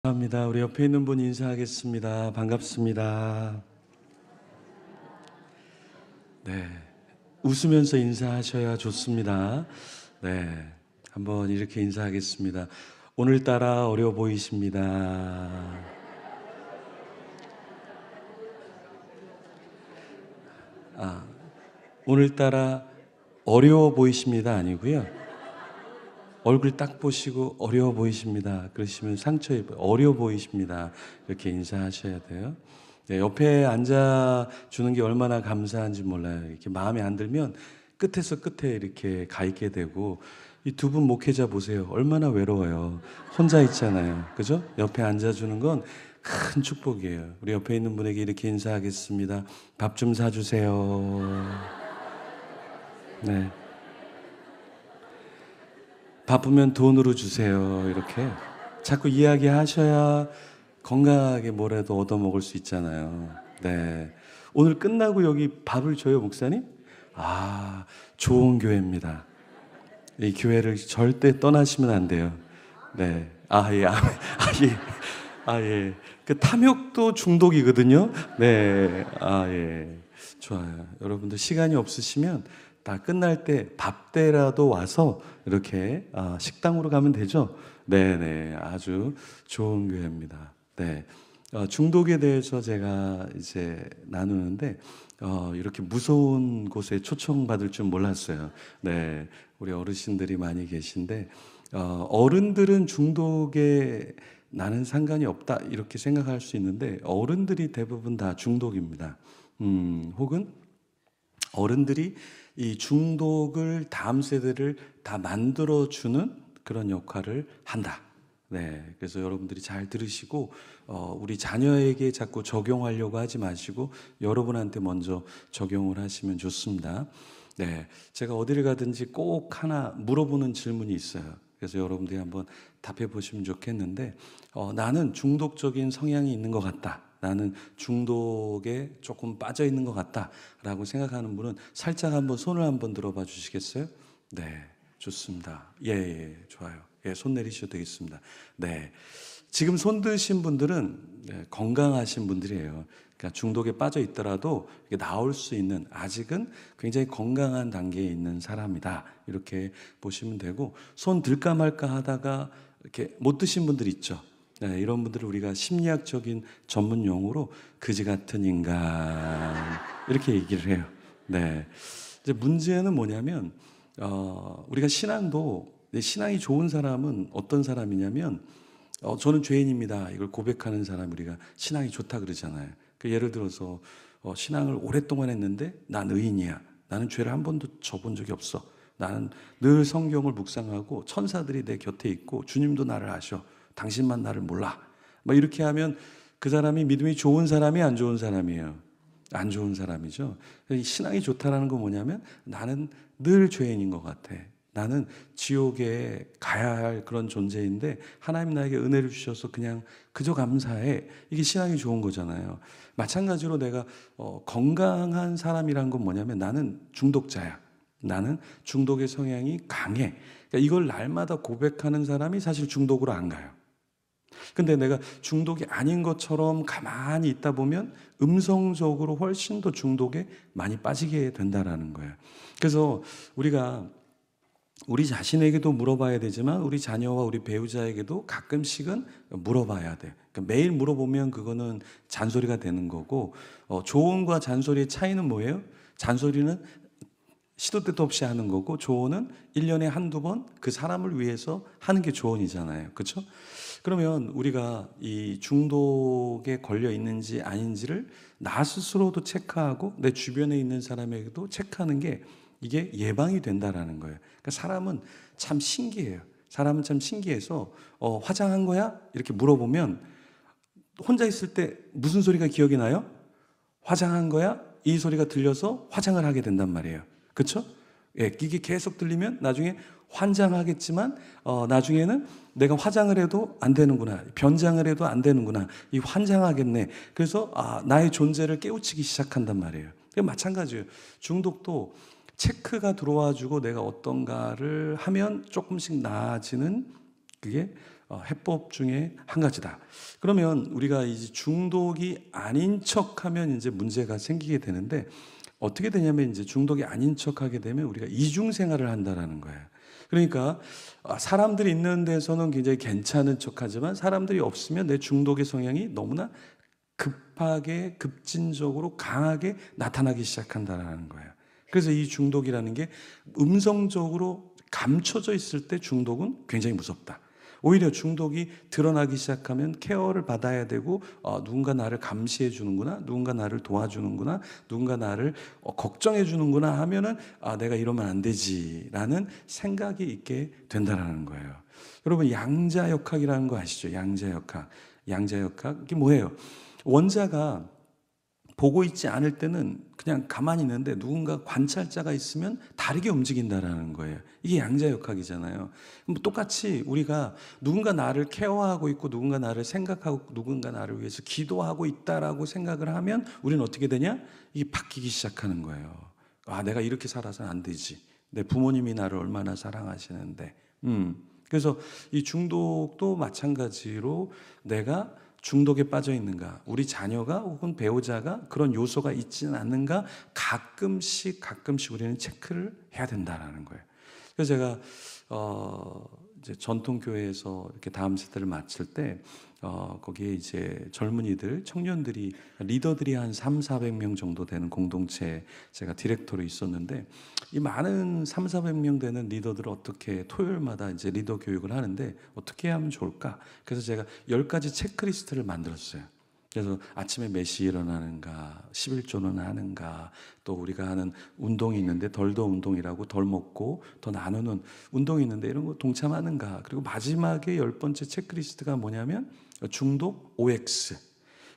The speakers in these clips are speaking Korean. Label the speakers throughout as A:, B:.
A: 감사합니다. 우리 옆에 있는 분 인사하겠습니다. 반갑습니다. 네, 웃으면서 인사하셔야 좋습니다. 네, 한번 이렇게 인사하겠습니다. 오늘따라 어려워 보이십니다. 오늘따라 어려워 보이십니다 아니고요. 얼굴 딱 보시고 어려워 보이십니다. 그러시면 상처 입어요. 어려워 보이십니다. 이렇게 인사하셔야 돼요. 네, 옆에 앉아주는 게 얼마나 감사한지 몰라요. 이렇게 마음에 안 들면 끝에서 끝에 이렇게 가 있게 되고, 이 두 분 목회자 보세요. 얼마나 외로워요. 혼자 있잖아요. 그죠? 옆에 앉아주는 건 큰 축복이에요. 우리 옆에 있는 분에게 이렇게 인사하겠습니다. 밥 좀 사주세요. 네. 바쁘면 돈으로 주세요. 이렇게 자꾸 이야기하셔야 건강하게 뭐라도 얻어먹을 수 있잖아요. 네. 오늘 끝나고 여기 밥을 줘요, 목사님? 아, 좋은 교회입니다. 이 교회를 절대 떠나시면 안 돼요. 네. 예. 예. 그 탐욕도 중독이거든요. 네. 예. 좋아요. 여러분들 시간이 없으시면 다 끝날 때 밥 때라도 와서 이렇게 식당으로 가면 되죠. 네네, 아주 좋은 교회입니다. 네, 중독에 대해서 제가 이제 나누는데 이렇게 무서운 곳에 초청받을 줄 몰랐어요. 네, 우리 어르신들이 많이 계신데 어른들은 중독에 나는 상관이 없다 이렇게 생각할 수 있는데 어른들이 대부분 다 중독입니다. 혹은 어른들이 이 중독을 다음 세대를 다 만들어주는 그런 역할을 한다. 네, 그래서 여러분들이 잘 들으시고 우리 자녀에게 자꾸 적용하려고 하지 마시고 여러분한테 먼저 적용을 하시면 좋습니다. 네, 제가 어디를 가든지 꼭 하나 물어보는 질문이 있어요. 그래서 여러분들이 한번 답해 보시면 좋겠는데 나는 중독적인 성향이 있는 것 같다. 나는 중독에 조금 빠져 있는 것 같다라고 생각하는 분은 살짝 한번 손을 한번 들어봐 주시겠어요? 네, 좋습니다. 예, 좋아요. 예, 손 내리셔도 되겠습니다. 네, 지금 손 드신 분들은 건강하신 분들이에요. 그러니까 중독에 빠져 있더라도 나올 수 있는 아직은 굉장히 건강한 단계에 있는 사람이다. 이렇게 보시면 되고 손 들까 말까 하다가 이렇게 못 드신 분들 있죠. 네, 이런 분들을 우리가 심리학적인 전문 용어로 그지 같은 인간 이렇게 얘기를 해요. 네, 이제 문제는 뭐냐면 우리가 신앙도 신앙이 좋은 사람은 어떤 사람이냐면 저는 죄인입니다. 이걸 고백하는 사람 우리가 신앙이 좋다 그러잖아요. 예를 들어서 신앙을 오랫동안 했는데 난 의인이야. 나는 죄를 한 번도 져본 적이 없어. 나는 늘 성경을 묵상하고 천사들이 내 곁에 있고 주님도 나를 아셔. 당신만 나를 몰라. 뭐 이렇게 하면 그 사람이 믿음이 좋은 사람이 안 좋은 사람이에요. 안 좋은 사람이죠. 신앙이 좋다라는 건 뭐냐면 나는 늘 죄인인 것 같아. 나는 지옥에 가야 할 그런 존재인데 하나님 나에게 은혜를 주셔서 그냥 그저 감사해. 이게 신앙이 좋은 거잖아요. 마찬가지로 내가 건강한 사람이란 건 뭐냐면 나는 중독자야. 나는 중독의 성향이 강해. 그러니까 이걸 날마다 고백하는 사람이 사실 중독으로 안 가요. 근데 내가 중독이 아닌 것처럼 가만히 있다 보면 음성적으로 훨씬 더 중독에 많이 빠지게 된다라는 거예요. 그래서 우리가 우리 자신에게도 물어봐야 되지만 우리 자녀와 우리 배우자에게도 가끔씩은 물어봐야 돼. 그러니까 매일 물어보면 그거는 잔소리가 되는 거고 조언과 잔소리의 차이는 뭐예요? 잔소리는 시도 때도 없이 하는 거고 조언은 1년에 한두 번 그 사람을 위해서 하는 게 조언이잖아요. 그렇죠? 그러면 우리가 이 중독에 걸려 있는지 아닌지를 나 스스로도 체크하고 내 주변에 있는 사람에게도 체크하는 게 이게 예방이 된다라는 거예요. 그러니까 사람은 참 신기해요. 사람은 참 신기해서 화장한 거야? 이렇게 물어보면 혼자 있을 때 무슨 소리가 기억이 나요? 화장한 거야? 이 소리가 들려서 화장을 하게 된단 말이에요. 그렇죠? 예, 이게 계속 들리면 나중에 환장하겠지만 나중에는 내가 화장을 해도 안 되는구나, 변장을 해도 안 되는구나, 이 환장하겠네. 그래서 나의 존재를 깨우치기 시작한단 말이에요. 마찬가지예요. 중독도 체크가 들어와주고 내가 어떤가를 하면 조금씩 나아지는 그게 해법 중에 한 가지다. 그러면 우리가 이제 중독이 아닌 척하면 이제 문제가 생기게 되는데, 어떻게 되냐면 이제 중독이 아닌 척하게 되면 우리가 이중 생활을 한다라는 거예요. 그러니까 사람들이 있는 데서는 굉장히 괜찮은 척하지만 사람들이 없으면 내 중독의 성향이 너무나 급하게 급진적으로 강하게 나타나기 시작한다는 거예요. 그래서 이 중독이라는 게 음성적으로 감춰져 있을 때 중독은 굉장히 무섭다. 오히려 중독이 드러나기 시작하면 케어를 받아야 되고 누군가 나를 감시해 주는구나, 누군가 나를 도와주는구나, 누군가 나를 걱정해 주는구나 하면은 내가 이러면 안 되지라는 생각이 있게 된다라는 거예요. 여러분, 양자역학이라는 거 아시죠? 양자역학. 양자역학 이게 뭐예요? 원자가 보고 있지 않을 때는 그냥 가만히 있는데 누군가 관찰자가 있으면 다르게 움직인다라는 거예요. 이게 양자역학이잖아요. 똑같이 우리가 누군가 나를 케어하고 있고 누군가 나를 생각하고 누군가 나를 위해서 기도하고 있다라고 생각을 하면 우리는 어떻게 되냐? 이게 바뀌기 시작하는 거예요. 내가 이렇게 살아서는 안 되지. 내 부모님이 나를 얼마나 사랑하시는데. 그래서 이 중독도 마찬가지로 내가 중독에 빠져 있는가, 우리 자녀가 혹은 배우자가 그런 요소가 있지는 않는가 가끔씩 우리는 체크를 해야 된다라는 거예요. 그래서 제가 이제 전통교회에서 이렇게 다음 세대를 맡을 때 거기에 이제 젊은이들, 청년들이, 리더들이 한 300~400명 정도 되는 공동체 제가 디렉터로 있었는데, 이 많은 300~400명 되는 리더들을 어떻게 토요일마다 이제 리더 교육을 하는데 어떻게 하면 좋을까? 그래서 제가 10가지 체크리스트를 만들었어요. 그래서 아침에 몇 시에 일어나는가, 11조는 하는가, 또 우리가 하는 운동이 있는데 덜더 운동이라고 덜 먹고 더 나누는 운동이 있는데 이런 거 동참하는가. 그리고 마지막에 10번째 체크리스트가 뭐냐면 중독 OX.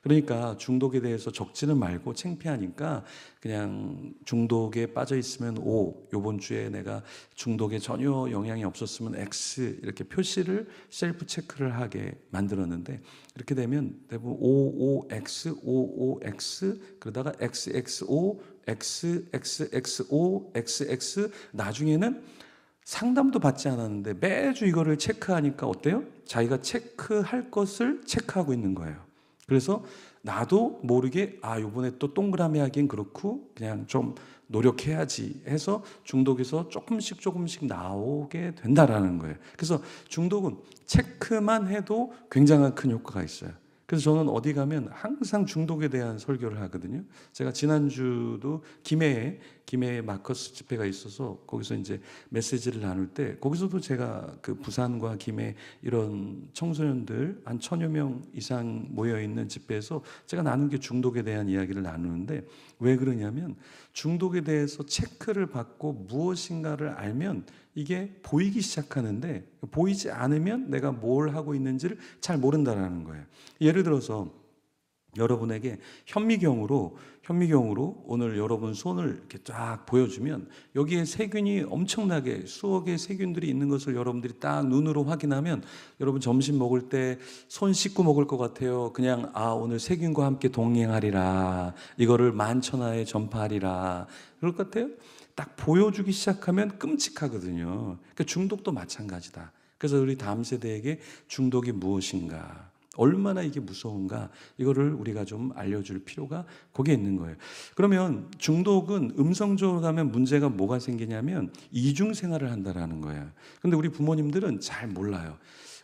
A: 그러니까 중독에 대해서 적지는 말고 창피하니까 그냥 중독에 빠져 있으면 O, 요번 주에 내가 중독에 전혀 영향이 없었으면 X 이렇게 표시를 셀프 체크를 하게 만들었는데, 이렇게 되면 대부분 OOX, OOX 그러다가 XXO, XXXO, XX 나중에는 상담도 받지 않았는데 매주 이거를 체크하니까 어때요? 자기가 체크할 것을 체크하고 있는 거예요. 그래서 나도 모르게 요번에 또 동그라미 하긴 그렇고 그냥 좀 노력해야지 해서 중독에서 조금씩 나오게 된다라는 거예요. 그래서 중독은 체크만 해도 굉장한 큰 효과가 있어요. 그래서 저는 어디 가면 항상 중독에 대한 설교를 하거든요. 제가 지난주도 김해에 마커스 집회가 있어서 거기서 이제 메시지를 나눌 때, 거기서도 제가 그 부산과 김해 이런 청소년들 한 1000여 명 이상 모여 있는 집회에서 제가 나눈 게 중독에 대한 이야기를 나누는데, 왜 그러냐면 중독에 대해서 체크를 받고 무엇인가를 알면 이게 보이기 시작하는데, 보이지 않으면 내가 뭘 하고 있는지를 잘 모른다는 거예요. 예를 들어서 여러분에게 현미경으로 오늘 여러분 손을 이렇게 쫙 보여주면 여기에 세균이 엄청나게 수억 개의 세균들이 있는 것을 여러분들이 딱 눈으로 확인하면, 여러분 점심 먹을 때 손 씻고 먹을 것 같아요? 그냥 오늘 세균과 함께 동행하리라, 이거를 만천하에 전파하리라 그럴 것 같아요? 딱 보여주기 시작하면 끔찍하거든요. 그러니까 중독도 마찬가지다. 그래서 우리 다음 세대에게 중독이 무엇인가, 얼마나 이게 무서운가, 이거를 우리가 좀 알려줄 필요가 거기에 있는 거예요. 그러면 중독은 음성적으로 가면 문제가 뭐가 생기냐면 이중생활을 한다라는 거예요. 근데 우리 부모님들은 잘 몰라요.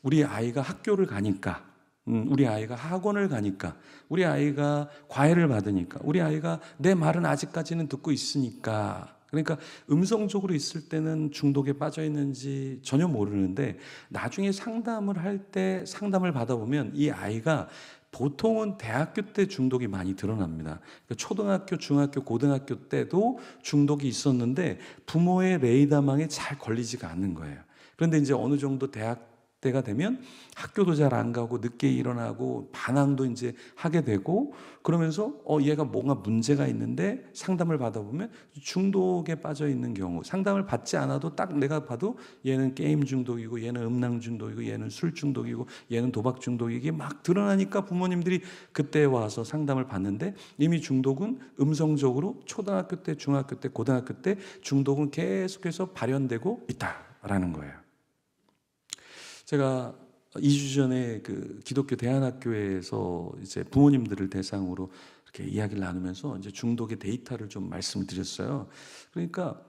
A: 우리 아이가 학교를 가니까, 우리 아이가 학원을 가니까, 우리 아이가 과외를 받으니까, 우리 아이가 내 말은 아직까지는 듣고 있으니까, 그러니까 음성적으로 있을 때는 중독에 빠져 있는지 전혀 모르는데, 나중에 상담을 할 때 상담을 받아보면 이 아이가 보통은 대학교 때 중독이 많이 드러납니다. 그러니까 초등학교, 중학교, 고등학교 때도 중독이 있었는데 부모의 레이더망에 잘 걸리지가 않는 거예요. 그런데 이제 어느 정도 대학 때가 되면 학교도 잘 안 가고 늦게 일어나고 반항도 이제 하게 되고, 그러면서 얘가 뭔가 문제가 있는데 상담을 받아보면 중독에 빠져 있는 경우, 상담을 받지 않아도 딱 내가 봐도 얘는 게임 중독이고 얘는 음란 중독이고 얘는 술 중독이고 얘는 도박 중독이고, 이게 막 드러나니까 부모님들이 그때 와서 상담을 받는데 이미 중독은 음성적으로 초등학교 때, 중학교 때, 고등학교 때 중독은 계속해서 발현되고 있다라는 거예요. 제가 2주 전에 그 기독교 대안학교에서 이제 부모님들을 대상으로 이렇게 이야기를 나누면서 이제 중독의 데이터를 좀 말씀을 드렸어요. 그러니까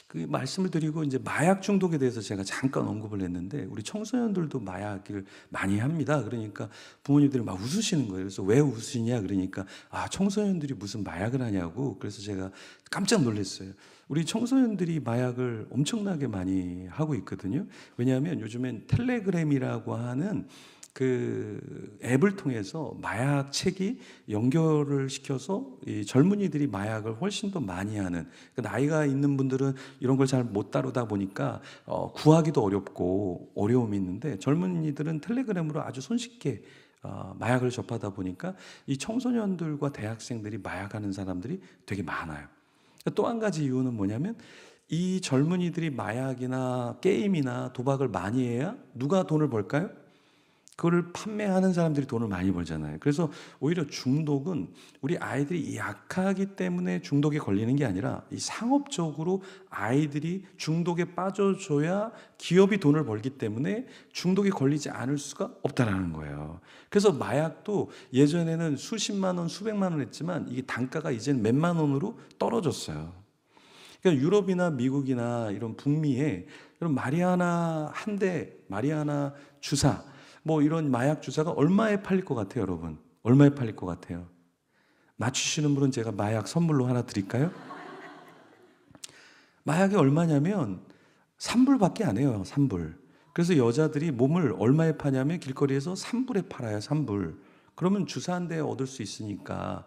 A: 그 말씀을 드리고 이제 마약 중독에 대해서 제가 잠깐 언급을 했는데, 우리 청소년들도 마약을 많이 합니다. 그러니까 부모님들이 막 웃으시는 거예요. 그래서 왜 웃으시냐 그러니까 청소년들이 무슨 마약을 하냐고. 그래서 제가 깜짝 놀랐어요. 우리 청소년들이 마약을 엄청나게 많이 하고 있거든요. 왜냐하면 요즘엔 텔레그램이라고 하는 그 앱을 통해서 마약 책이 연결을 시켜서 이 젊은이들이 마약을 훨씬 더 많이 하는, 그 나이가 있는 분들은 이런 걸 잘 못 다루다 보니까 구하기도 어렵고 어려움이 있는데, 젊은이들은 텔레그램으로 아주 손쉽게 마약을 접하다 보니까 이 청소년들과 대학생들이 마약하는 사람들이 되게 많아요. 또 한 가지 이유는 뭐냐면, 이 젊은이들이 마약이나 게임이나 도박을 많이 해야 누가 돈을 벌까요? 그거를 판매하는 사람들이 돈을 많이 벌잖아요. 그래서 오히려 중독은 우리 아이들이 약하기 때문에 중독에 걸리는 게 아니라, 이 상업적으로 아이들이 중독에 빠져줘야 기업이 돈을 벌기 때문에 중독에 걸리지 않을 수가 없다라는 거예요. 그래서 마약도 예전에는 수십만 원, 수백만 원 했지만 이게 단가가 이제는 몇만 원으로 떨어졌어요. 그러니까 유럽이나 미국이나 이런 북미에 이런 마리아나 한 대, 마리아나 주사, 뭐 이런 마약 주사가 얼마에 팔릴 것 같아요, 여러분? 얼마에 팔릴 것 같아요? 맞추시는 분은 제가 마약 선물로 하나 드릴까요? 마약이 얼마냐면 3불밖에 안 해요, 3불. 그래서 여자들이 몸을 얼마에 파냐면 길거리에서 3불에 팔아요, 3불. 그러면 주사 한 대 얻을 수 있으니까.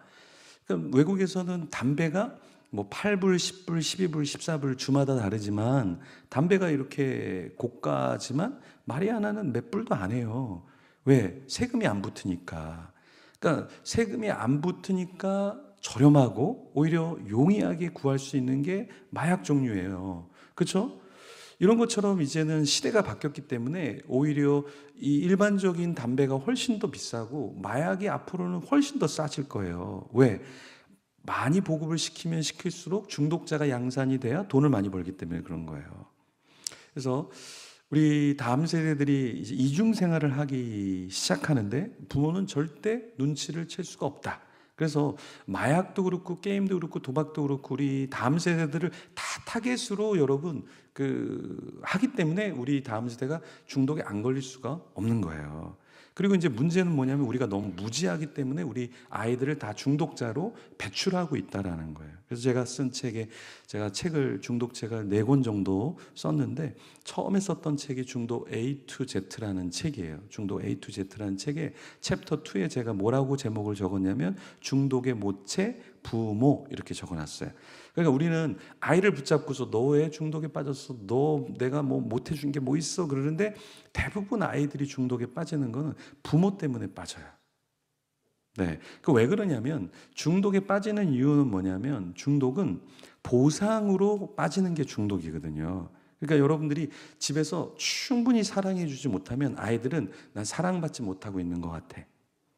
A: 그러니까 외국에서는 담배가 뭐 8불, 10불, 12불, 14불 주마다 다르지만, 담배가 이렇게 고가지만 마리아나는 몇 불도 안 해요. 왜? 세금이 안 붙으니까. 그러니까 세금이 안 붙으니까 저렴하고 오히려 용이하게 구할 수 있는 게 마약 종류예요. 그렇죠? 이런 것처럼 이제는 시대가 바뀌었기 때문에 오히려 이 일반적인 담배가 훨씬 더 비싸고 마약이 앞으로는 훨씬 더 싸질 거예요. 왜? 많이 보급을 시키면 시킬수록 중독자가 양산이 돼야 돈을 많이 벌기 때문에 그런 거예요. 그래서 우리 다음 세대들이 이제 이중 생활을 하기 시작하는데, 부모는 절대 눈치를 챌 수가 없다. 그래서 마약도 그렇고 게임도 그렇고 도박도 그렇고 우리 다음 세대들을 다 타겟으로 여러분 하기 때문에 우리 다음 세대가 중독에 안 걸릴 수가 없는 거예요. 그리고 이제 문제는 뭐냐면, 우리가 너무 무지하기 때문에 우리 아이들을 다 중독자로 배출하고 있다라는 거예요. 그래서 제가 쓴 책에, 제가 책을 중독책을 4권 정도 썼는데, 처음에 썼던 책이 중독 A to Z라는 책이에요. 중독 A to Z라는 책에 챕터 2에 제가 뭐라고 제목을 적었냐면, 중독의 모체 부모, 이렇게 적어놨어요. 그러니까 우리는 아이를 붙잡고서 너 왜 중독에 빠졌어? 너 내가 뭐 못해준 게 뭐 있어? 그러는데 대부분 아이들이 중독에 빠지는 거는 부모 때문에 빠져요. 네. 그 왜 그러냐면, 중독에 빠지는 이유는 뭐냐면, 중독은 보상으로 빠지는 게 중독이거든요. 그러니까 여러분들이 집에서 충분히 사랑해 주지 못하면 아이들은 난 사랑받지 못하고 있는 것 같아.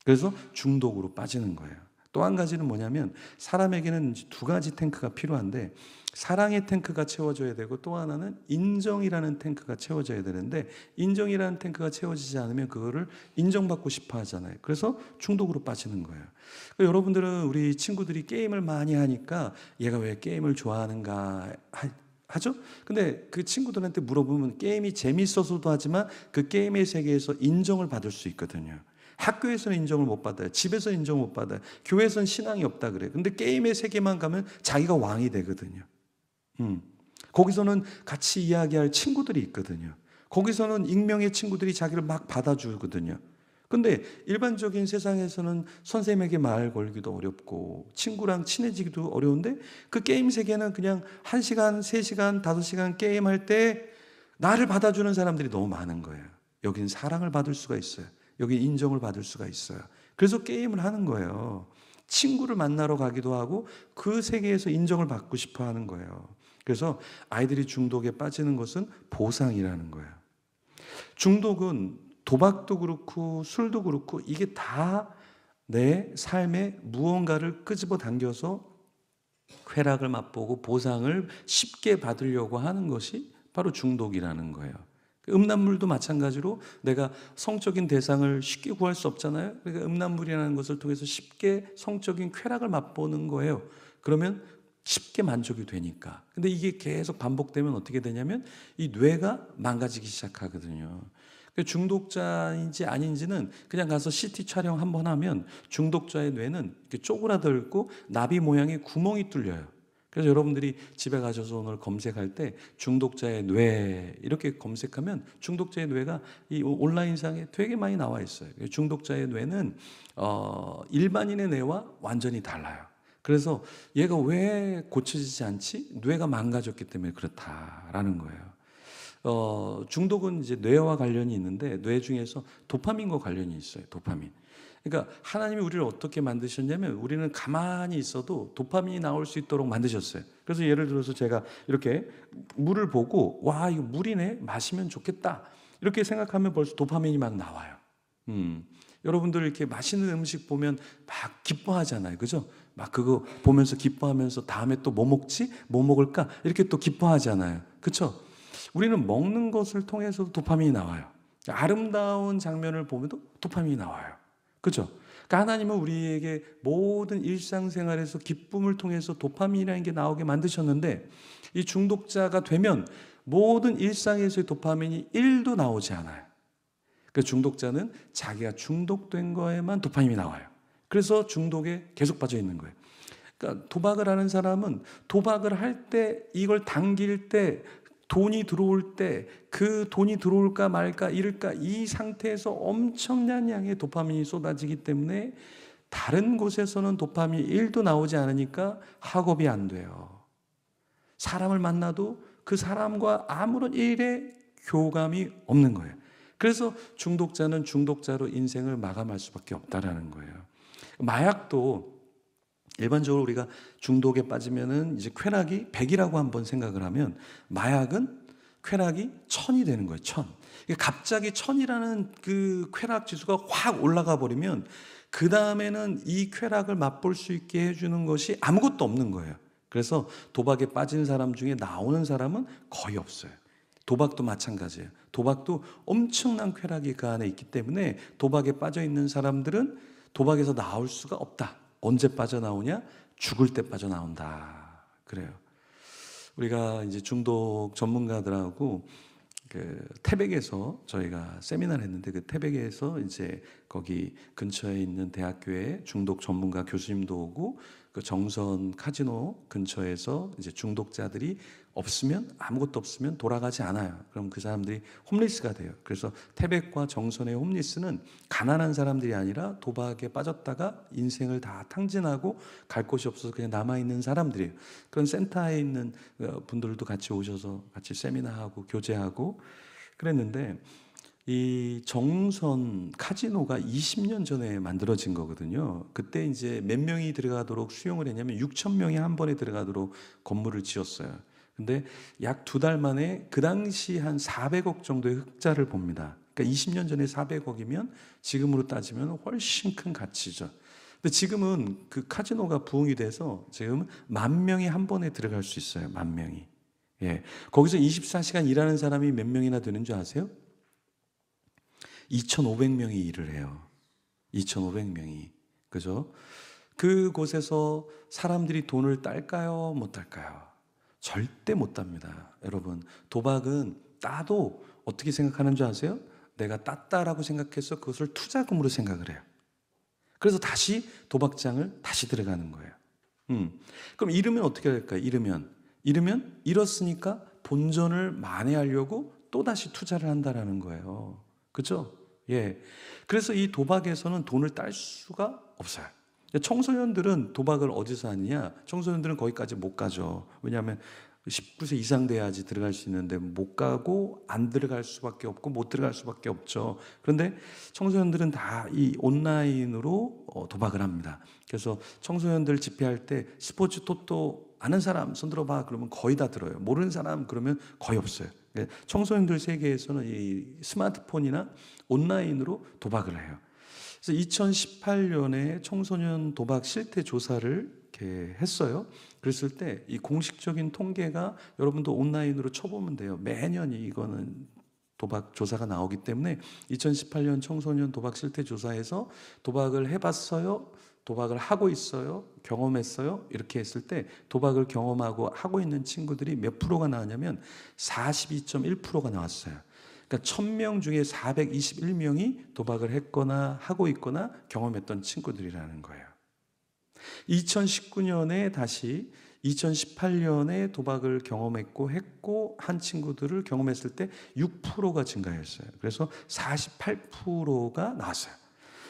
A: 그래서 중독으로 빠지는 거예요. 또 한 가지는 뭐냐면, 사람에게는 2가지 탱크가 필요한데, 사랑의 탱크가 채워져야 되고 또 하나는 인정이라는 탱크가 채워져야 되는데, 인정이라는 탱크가 채워지지 않으면 그거를 인정받고 싶어 하잖아요. 그래서 중독으로 빠지는 거예요. 그러니까 여러분들은, 우리 친구들이 게임을 많이 하니까 얘가 왜 게임을 좋아하는가 하죠? 근데 그 친구들한테 물어보면 게임이 재밌어서도 하지만 그 게임의 세계에서 인정을 받을 수 있거든요. 학교에서는 인정을 못 받아요. 집에서 인정을 못 받아요. 교회에서는 신앙이 없다 그래요. 근데 게임의 세계만 가면 자기가 왕이 되거든요. 거기서는 같이 이야기할 친구들이 있거든요. 거기서는 익명의 친구들이 자기를 막 받아주거든요. 근데 일반적인 세상에서는 선생님에게 말 걸기도 어렵고 친구랑 친해지기도 어려운데, 그 게임 세계는 그냥 1시간, 3시간, 5시간 게임할 때 나를 받아주는 사람들이 너무 많은 거예요. 여긴 사랑을 받을 수가 있어요. 여기 인정을 받을 수가 있어요. 그래서 게임을 하는 거예요. 친구를 만나러 가기도 하고 그 세계에서 인정을 받고 싶어 하는 거예요. 그래서 아이들이 중독에 빠지는 것은 보상이라는 거예요. 중독은 도박도 그렇고 술도 그렇고 이게 다 내 삶에 무언가를 끄집어 당겨서 쾌락을 맛보고 보상을 쉽게 받으려고 하는 것이 바로 중독이라는 거예요. 음란물도 마찬가지로 내가 성적인 대상을 쉽게 구할 수 없잖아요. 그러니까 음란물이라는 것을 통해서 쉽게 성적인 쾌락을 맛보는 거예요. 그러면 쉽게 만족이 되니까. 근데 이게 계속 반복되면 어떻게 되냐면 이 뇌가 망가지기 시작하거든요. 중독자인지 아닌지는 그냥 가서 CT 촬영 한번 하면 중독자의 뇌는 이렇게 쪼그라들고 나비 모양의 구멍이 뚫려요. 그래서 여러분들이 집에 가셔서 오늘 검색할 때 중독자의 뇌 이렇게 검색하면 중독자의 뇌가 이 온라인상에 되게 많이 나와 있어요. 중독자의 뇌는 일반인의 뇌와 완전히 달라요. 그래서 얘가 왜 고쳐지지 않지? 뇌가 망가졌기 때문에 그렇다라는 거예요. 중독은 이제 뇌와 관련이 있는데 뇌 중에서 도파민과 관련이 있어요. 도파민. 그러니까 하나님이 우리를 어떻게 만드셨냐면 우리는 가만히 있어도 도파민이 나올 수 있도록 만드셨어요. 그래서 예를 들어서 제가 이렇게 물을 보고 와 이거 물이네 마시면 좋겠다 이렇게 생각하면 벌써 도파민이 막 나와요. 여러분들 이렇게 맛있는 음식 보면 막 기뻐하잖아요. 그죠? 막 그거 보면서 기뻐하면서 다음에 또 뭐 먹지? 뭐 먹을까? 이렇게 또 기뻐하잖아요. 그렇죠? 우리는 먹는 것을 통해서도 도파민이 나와요. 아름다운 장면을 보면도 도파민이 나와요. 그렇죠? 그러니까 하나님은 우리에게 모든 일상생활에서 기쁨을 통해서 도파민이라는 게 나오게 만드셨는데 이 중독자가 되면 모든 일상에서의 도파민이 1도 나오지 않아요. 그 중독자는 자기가 중독된 거에만 도파민이 나와요. 그래서 중독에 계속 빠져 있는 거예요. 그러니까 도박을 하는 사람은 도박을 할 때 이걸 당길 때 돈이 들어올 때 그 돈이 들어올까 말까 잃을까 이 상태에서 엄청난 양의 도파민이 쏟아지기 때문에 다른 곳에서는 도파민이 1도 나오지 않으니까 학업이 안 돼요. 사람을 만나도 그 사람과 아무런 일에 교감이 없는 거예요. 그래서 중독자는 중독자로 인생을 마감할 수밖에 없다라는 거예요. 마약도 일반적으로 우리가 중독에 빠지면은 이제 쾌락이 100이라고 한번 생각을 하면 마약은 쾌락이 1000이 되는 거예요. 1000. 갑자기 1000이라는 그 쾌락 지수가 확 올라가 버리면 그 다음에는 이 쾌락을 맛볼 수 있게 해주는 것이 아무것도 없는 거예요. 그래서 도박에 빠진 사람 중에 나오는 사람은 거의 없어요. 도박도 마찬가지예요. 도박도 엄청난 쾌락이 그 안에 있기 때문에 도박에 빠져 있는 사람들은 도박에서 나올 수가 없다. 언제 빠져나오냐? 죽을 때 빠져나온다. 그래요. 우리가 이제 중독 전문가들하고 그 태백에서 저희가 세미나를 했는데 그 태백에서 이제 거기 근처에 있는 대학교에 중독 전문가 교수님도 오고 그 정선 카지노 근처에서 이제 중독자들이 없으면 아무것도 없으면 돌아가지 않아요. 그럼 그 사람들이 홈리스가 돼요. 그래서 태백과 정선의 홈리스는 가난한 사람들이 아니라 도박에 빠졌다가 인생을 다 탕진하고 갈 곳이 없어서 그냥 남아있는 사람들이에요. 그런 센터에 있는 분들도 같이 오셔서 같이 세미나하고 교제하고 그랬는데 이 정선 카지노가 20년 전에 만들어진 거거든요. 그때 이제 몇 명이 들어가도록 수용을 했냐면 6천 명이 한 번에 들어가도록 건물을 지었어요. 근데 약 2달 만에 그 당시 한 400억 정도의 흑자를 봅니다. 그러니까 20년 전에 400억이면 지금으로 따지면 훨씬 큰 가치죠. 근데 지금은 그 카지노가 부흥이 돼서 지금 10,000명이 한 번에 들어갈 수 있어요. 10,000명이. 예. 거기서 24시간 일하는 사람이 몇 명이나 되는 줄 아세요? 2,500명이 일을 해요. 2,500명이. 그죠? 그곳에서 사람들이 돈을 딸까요? 못 딸까요? 절대 못 땁니다. 여러분, 도박은 따도 어떻게 생각하는 줄 아세요? 내가 땄다라고 생각해서 그것을 투자금으로 생각을 해요. 그래서 다시 도박장을 다시 들어가는 거예요. 그럼 잃으면 어떻게 될까요? 잃으면 잃었으니까 본전을 만회하려고 또다시 투자를 한다라는 거예요. 그렇죠? 예. 그래서 이 도박에서는 돈을 딸 수가 없어요. 청소년들은 도박을 어디서 하느냐? 청소년들은 거기까지 못 가죠. 왜냐하면 19세 이상 돼야지 들어갈 수 있는데 못 가고 안 들어갈 수밖에 없고 못 들어갈 수밖에 없죠. 그런데 청소년들은 다 이 온라인으로 도박을 합니다. 그래서 청소년들 집회할 때 스포츠 토토 아는 사람 손 들어봐 그러면 거의 다 들어요. 모르는 사람 그러면 거의 없어요. 청소년들 세계에서는 이 스마트폰이나 온라인으로 도박을 해요. 그래서 2018년에 청소년 도박 실태 조사를 이렇게 했어요. 그랬을 때 이 공식적인 통계가 여러분도 온라인으로 쳐보면 돼요. 매년이 이거는 도박 조사가 나오기 때문에 2018년 청소년 도박 실태 조사에서 도박을 해봤어요? 도박을 하고 있어요? 경험했어요? 이렇게 했을 때 도박을 경험하고 하고 있는 친구들이 몇 프로가 나왔냐면 42.1%가 나왔어요. 그러니까 1000명 중에 421명이 도박을 했거나 하고 있거나 경험했던 친구들이라는 거예요. 2019년에 다시 2018년에 도박을 했고 한 친구들을 경험했을 때 6%가 증가했어요. 그래서 48%가 나왔어요.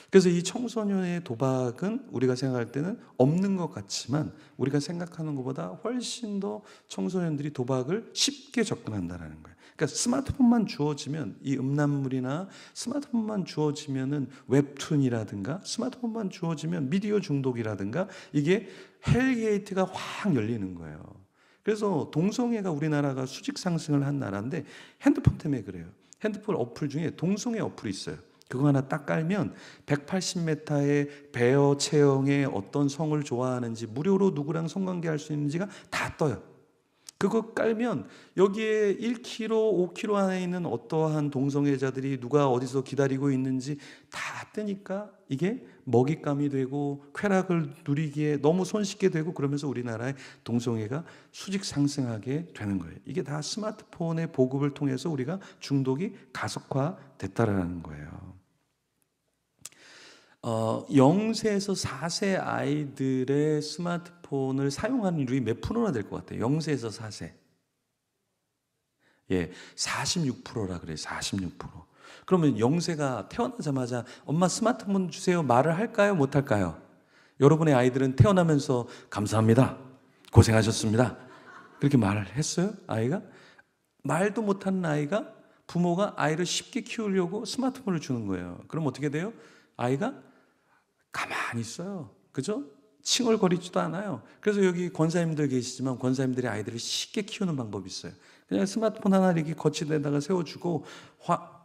A: 그래서 이 청소년의 도박은 우리가 생각할 때는 없는 것 같지만 우리가 생각하는 것보다 훨씬 더 청소년들이 도박을 쉽게 접근한다는 거예요. 그러니까 스마트폰만 주어지면 이 음란물이나 스마트폰만 주어지면은 웹툰이라든가 스마트폰만 주어지면 미디어 중독이라든가 이게 헬게이트가 확 열리는 거예요. 그래서 동성애가 우리나라가 수직 상승을 한 나라인데 핸드폰 때문에 그래요. 핸드폰 어플 중에 동성애 어플이 있어요. 그거 하나 딱 깔면 180m의 베어 체형의 어떤 성을 좋아하는지 무료로 누구랑 성관계할 수 있는지가 다 떠요. 그거 깔면 여기에 1km, 5km 안에 있는 어떠한 동성애자들이 누가 어디서 기다리고 있는지 다 뜨니까 이게 먹잇감이 되고 쾌락을 누리기에 너무 손쉽게 되고 그러면서 우리나라의 동성애가 수직 상승하게 되는 거예요. 이게 다 스마트폰의 보급을 통해서 우리가 중독이 가속화됐다라는 거예요. 0세에서 4세 아이들의 스마트폰을 사용하는 율이 몇 프로나 될 것 같아요? 0세에서 4세. 예, 46%라 그래요. 46%. 그러면 0세가 태어나자마자 엄마 스마트폰 주세요 말을 할까요? 못 할까요? 여러분의 아이들은 태어나면서 감사합니다. 고생하셨습니다. 그렇게 말을 했어요? 아이가? 말도 못하는 아이가 부모가 아이를 쉽게 키우려고 스마트폰을 주는 거예요. 그럼 어떻게 돼요? 아이가 가만히 있어요. 그죠? 칭얼거리지도 않아요. 그래서 여기 권사님들 계시지만 권사님들이 아이들을 쉽게 키우는 방법이 있어요. 그냥 스마트폰 하나 이렇게 거치대에다가 세워주고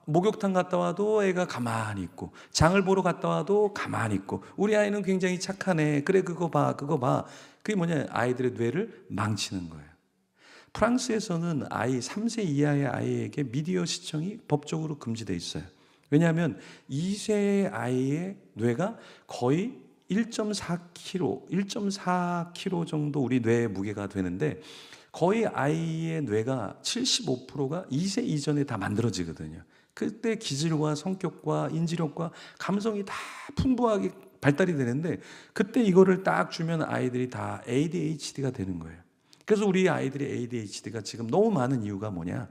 A: 목욕탕 갔다 와도 애가 가만히 있고 장을 보러 갔다 와도 가만히 있고 우리 아이는 굉장히 착하네. 그래 그거 봐 그거 봐. 그게 뭐냐 아이들의 뇌를 망치는 거예요. 프랑스에서는 아이 3세 이하의 아이에게 미디어 시청이 법적으로 금지되어 있어요. 왜냐하면 2세의 아이의 뇌가 거의 1.4kg 정도 우리 뇌의 무게가 되는데 거의 아이의 뇌가 75%가 2세 이전에 다 만들어지거든요. 그때 기질과 성격과 인지력과 감성이 다 풍부하게 발달이 되는데 그때 이거를 딱 주면 아이들이 다 ADHD가 되는 거예요. 그래서 우리 아이들이 ADHD가 지금 너무 많은 이유가 뭐냐?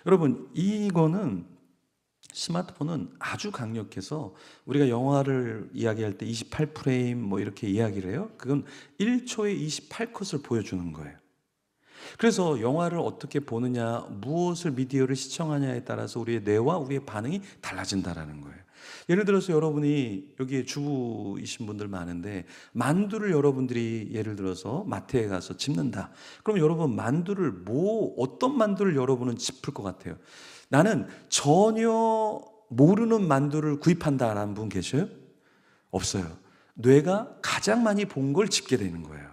A: 여러분 이거는 스마트폰은 아주 강력해서 우리가 영화를 이야기할 때 28프레임 뭐 이렇게 이야기를 해요. 그건 1초에 28컷을 보여주는 거예요. 그래서 영화를 어떻게 보느냐, 무엇을 미디어를 시청하냐에 따라서 우리의 뇌와 우리의 반응이 달라진다라는 거예요. 예를 들어서 여러분이 여기에 주부이신 분들 많은데 만두를 여러분들이 예를 들어서 마트에 가서 집는다. 그럼 여러분 만두를 어떤 만두를 여러분은 짚을 것 같아요? 나는 전혀 모르는 만두를 구입한다라는 분 계셔요? 없어요. 뇌가 가장 많이 본 걸 짚게 되는 거예요.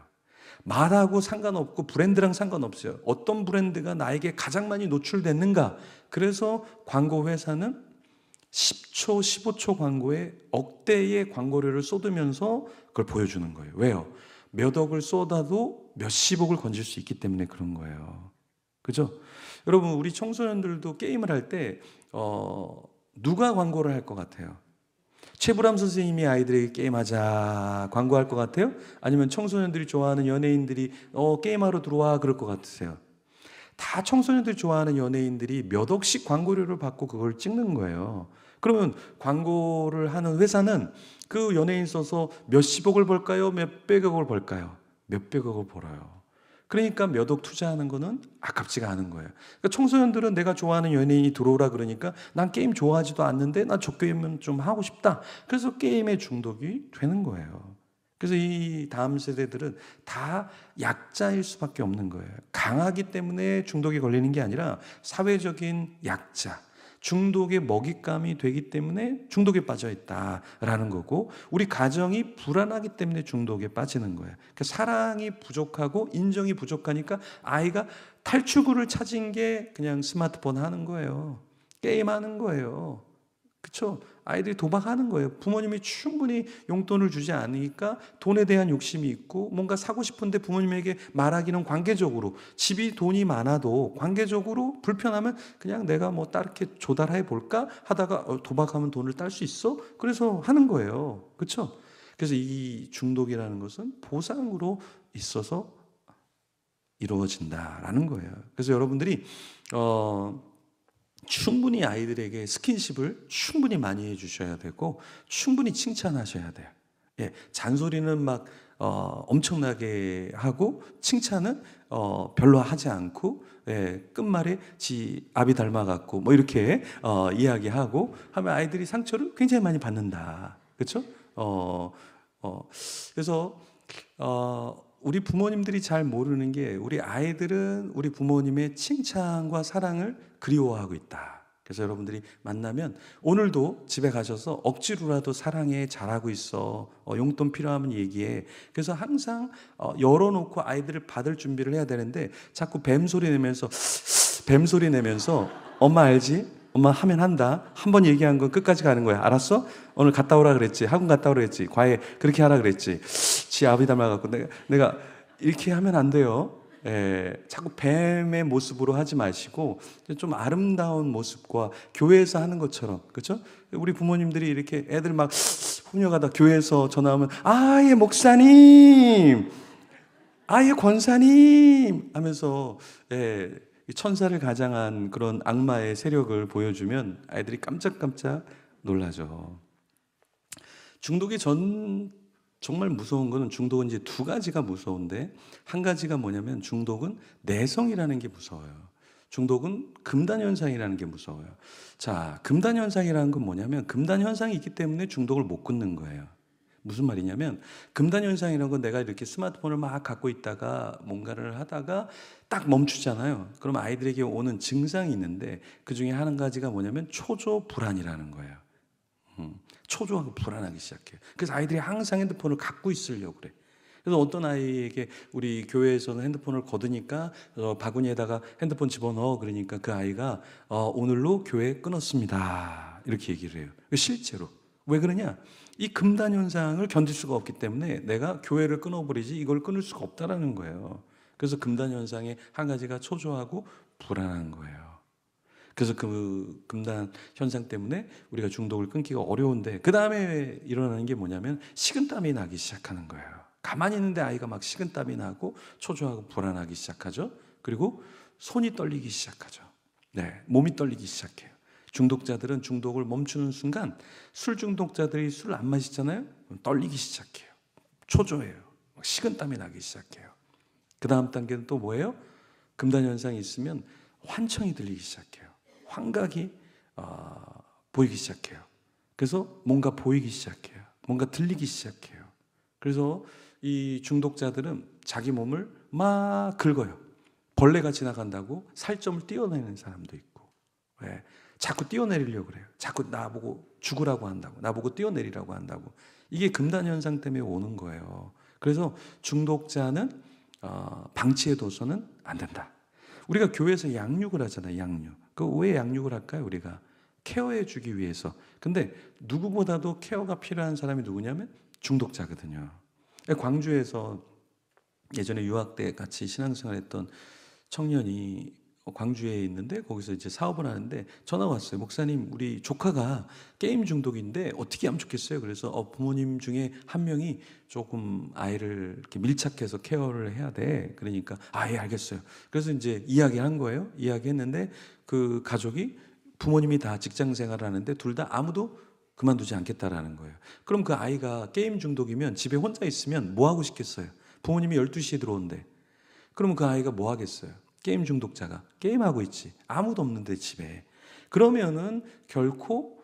A: 말하고 상관없고 브랜드랑 상관없어요. 어떤 브랜드가 나에게 가장 많이 노출됐는가? 그래서 광고 회사는 10초, 15초 광고에 억대의 광고료를 쏟으면서 그걸 보여주는 거예요. 왜요? 몇 억을 쏟아도 몇십억을 건질 수 있기 때문에 그런 거예요. 그죠? 여러분 우리 청소년들도 게임을 할 때 누가 광고를 할 것 같아요? 최불암 선생님이 아이들에게 게임하자 광고할 것 같아요? 아니면 청소년들이 좋아하는 연예인들이 게임하러 들어와 그럴 것 같으세요? 다 청소년들이 좋아하는 연예인들이 몇 억씩 광고료를 받고 그걸 찍는 거예요. 그러면 광고를 하는 회사는 그 연예인 써서 몇십억을 벌까요? 몇백억을 벌까요? 몇백억을 벌어요. 그러니까 몇 억 투자하는 거는 아깝지가 않은 거예요. 그러니까 청소년들은 내가 좋아하는 연예인이 들어오라 그러니까 난 게임 좋아하지도 않는데 나 저 게임은 좀 하고 싶다. 그래서 게임에 중독이 되는 거예요. 그래서 이 다음 세대들은 다 약자일 수밖에 없는 거예요. 강하기 때문에 중독이 걸리는 게 아니라 사회적인 약자. 중독의 먹잇감이 되기 때문에 중독에 빠져 있다라는 거고 우리 가정이 불안하기 때문에 중독에 빠지는 거예요. 그러니까 사랑이 부족하고 인정이 부족하니까 아이가 탈출구를 찾은 게 그냥 스마트폰 하는 거예요.
B: 게임하는 거예요. 그렇죠? 아이들이 도박하는 거예요. 부모님이 충분히 용돈을 주지 않으니까 돈에 대한 욕심이 있고 뭔가 사고 싶은데 부모님에게 말하기는 관계적으로, 집이 돈이 많아도 관계적으로 불편하면 그냥 내가 뭐 따르게 조달해 볼까 하다가 도박하면 돈을 딸 수 있어? 그래서 하는 거예요. 그렇죠? 그래서 이 중독이라는 것은 보상으로 있어서 이루어진다라는 거예요. 그래서 여러분들이 충분히 아이들에게 스킨십을 충분히 많이 해주셔야 되고 충분히 칭찬하셔야 돼요. 예, 잔소리는 막 엄청나게 하고 칭찬은 별로 하지 않고, 예, 끝말에 지 아비 닮아갖고 뭐 이렇게 이야기하고 하면 아이들이 상처를 굉장히 많이 받는다. 그렇죠? 그래서 우리 부모님들이 잘 모르는 게 우리 아이들은 우리 부모님의 칭찬과 사랑을 그리워하고 있다. 그래서 여러분들이 만나면 오늘도 집에 가셔서 억지로라도 사랑해, 잘하고 있어, 용돈 필요하면 얘기해. 그래서 항상 열어놓고 아이들을 받을 준비를 해야 되는데 자꾸 뱀소리 내면서 엄마 알지? 엄마 하면 한다. 한 번 얘기한 건 끝까지 가는 거야. 알았어? 오늘 갔다 오라 그랬지. 학원 갔다 오라 그랬지. 과외 그렇게 하라 그랬지. 지 아비 닮아갖고 내가 이렇게 하면 안 돼요. 예, 자꾸 뱀의 모습으로 하지 마시고 좀 아름다운 모습과 교회에서 하는 것처럼, 그렇죠? 우리 부모님들이 이렇게 애들 막 훈육하다 교회에서 전화 오면 예 목사님, 예 권사님 하면서, 예, 천사를 가장한 그런 악마의 세력을 보여주면 아이들이 깜짝깜짝 놀라죠. 중독이 정말 무서운 거는, 중독은 이제 두 가지가 무서운데, 한 가지가 뭐냐면 중독은 내성이라는 게 무서워요. 중독은 금단현상이라는 게 무서워요. 자, 금단현상이라는 건 뭐냐면 금단현상이 있기 때문에 중독을 못 끊는 거예요. 무슨 말이냐면 금단현상이라는 건 내가 이렇게 스마트폰을 막 갖고 있다가 뭔가를 하다가 딱 멈추잖아요. 그럼 아이들에게 오는 증상이 있는데 그 중에 한 가지가 뭐냐면 초조 불안이라는 거예요. 초조하고 불안하기 시작해요. 그래서 아이들이 항상 핸드폰을 갖고 있으려고 그래. 그래서 어떤 아이에게 우리 교회에서는 핸드폰을 거두니까 바구니에다가 핸드폰 집어넣어, 그러니까 그 아이가 오늘로 교회 끊었습니다 이렇게 얘기를 해요. 실제로. 왜 그러냐? 이 금단 현상을 견딜 수가 없기 때문에 내가 교회를 끊어버리지 이걸 끊을 수가 없다라는 거예요. 그래서 금단 현상의 한 가지가 초조하고 불안한 거예요. 그래서 그 금단 현상 때문에 우리가 중독을 끊기가 어려운데, 그 다음에 일어나는 게 뭐냐면 식은땀이 나기 시작하는 거예요. 가만히 있는데 아이가 막 식은땀이 나고 초조하고 불안하기 시작하죠. 그리고 손이 떨리기 시작하죠. 네, 몸이 떨리기 시작해요. 중독자들은 중독을 멈추는 순간, 술 중독자들이 술을 안 마시잖아요. 떨리기 시작해요. 초조해요. 식은땀이 나기 시작해요. 그 다음 단계는 또 뭐예요? 금단 현상이 있으면 환청이 들리기 시작해요. 환각이 보이기 시작해요. 그래서 뭔가 보이기 시작해요. 뭔가 들리기 시작해요. 그래서 이 중독자들은 자기 몸을 막 긁어요. 벌레가 지나간다고 살점을 띄어내는 사람도 있고, 왜? 자꾸 띄어내리려고 그래요. 자꾸 나보고 죽으라고 한다고, 나보고 띄어내리라고 한다고. 이게 금단 현상 때문에 오는 거예요. 그래서 중독자는 방치해둬서는 안 된다. 우리가 교회에서 양육을 하잖아요. 양육. 그 왜 양육을 할까요? 우리가 케어해 주기 위해서. 근데 누구보다도 케어가 필요한 사람이 누구냐면 중독자거든요. 광주에서 예전에 유학 때 같이 신앙생활했던 청년이 광주에 있는데 거기서 이제 사업을 하는데 전화가 왔어요. 목사님, 우리 조카가 게임 중독인데 어떻게 하면 좋겠어요? 그래서 부모님 중에 한 명이 조금 아이를 이렇게 밀착해서 케어를 해야 돼. 그러니까 예, 알겠어요. 그래서 이제 이야기한 거예요. 이야기했는데 그 가족이, 부모님이 다 직장 생활을 하는데 둘 다 아무도 그만두지 않겠다라는 거예요. 그럼 그 아이가 게임 중독이면 집에 혼자 있으면 뭐 하고 싶겠어요? 부모님이 12시에 들어온대. 그러면 그 아이가 뭐 하겠어요? 게임 중독자가 게임하고 있지. 아무도 없는데 집에. 그러면은 결코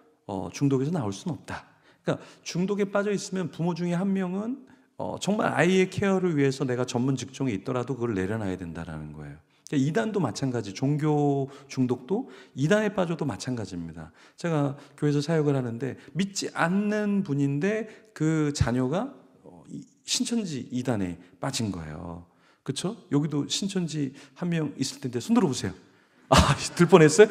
B: 중독에서 나올 수는 없다. 그러니까 중독에 빠져 있으면 부모 중에 한 명은 정말 아이의 케어를 위해서 내가 전문 직종에 있더라도 그걸 내려놔야 된다라는 거예요. 그러니까 이단도 마찬가지, 종교 중독도 이단에 빠져도 마찬가지입니다. 제가 교회에서 사역을 하는데 믿지 않는 분인데 그 자녀가 신천지 이단에 빠진 거예요. 그렇죠? 여기도 신천지 한 명 있을 텐데 손 들어보세요. 들 뻔했어요?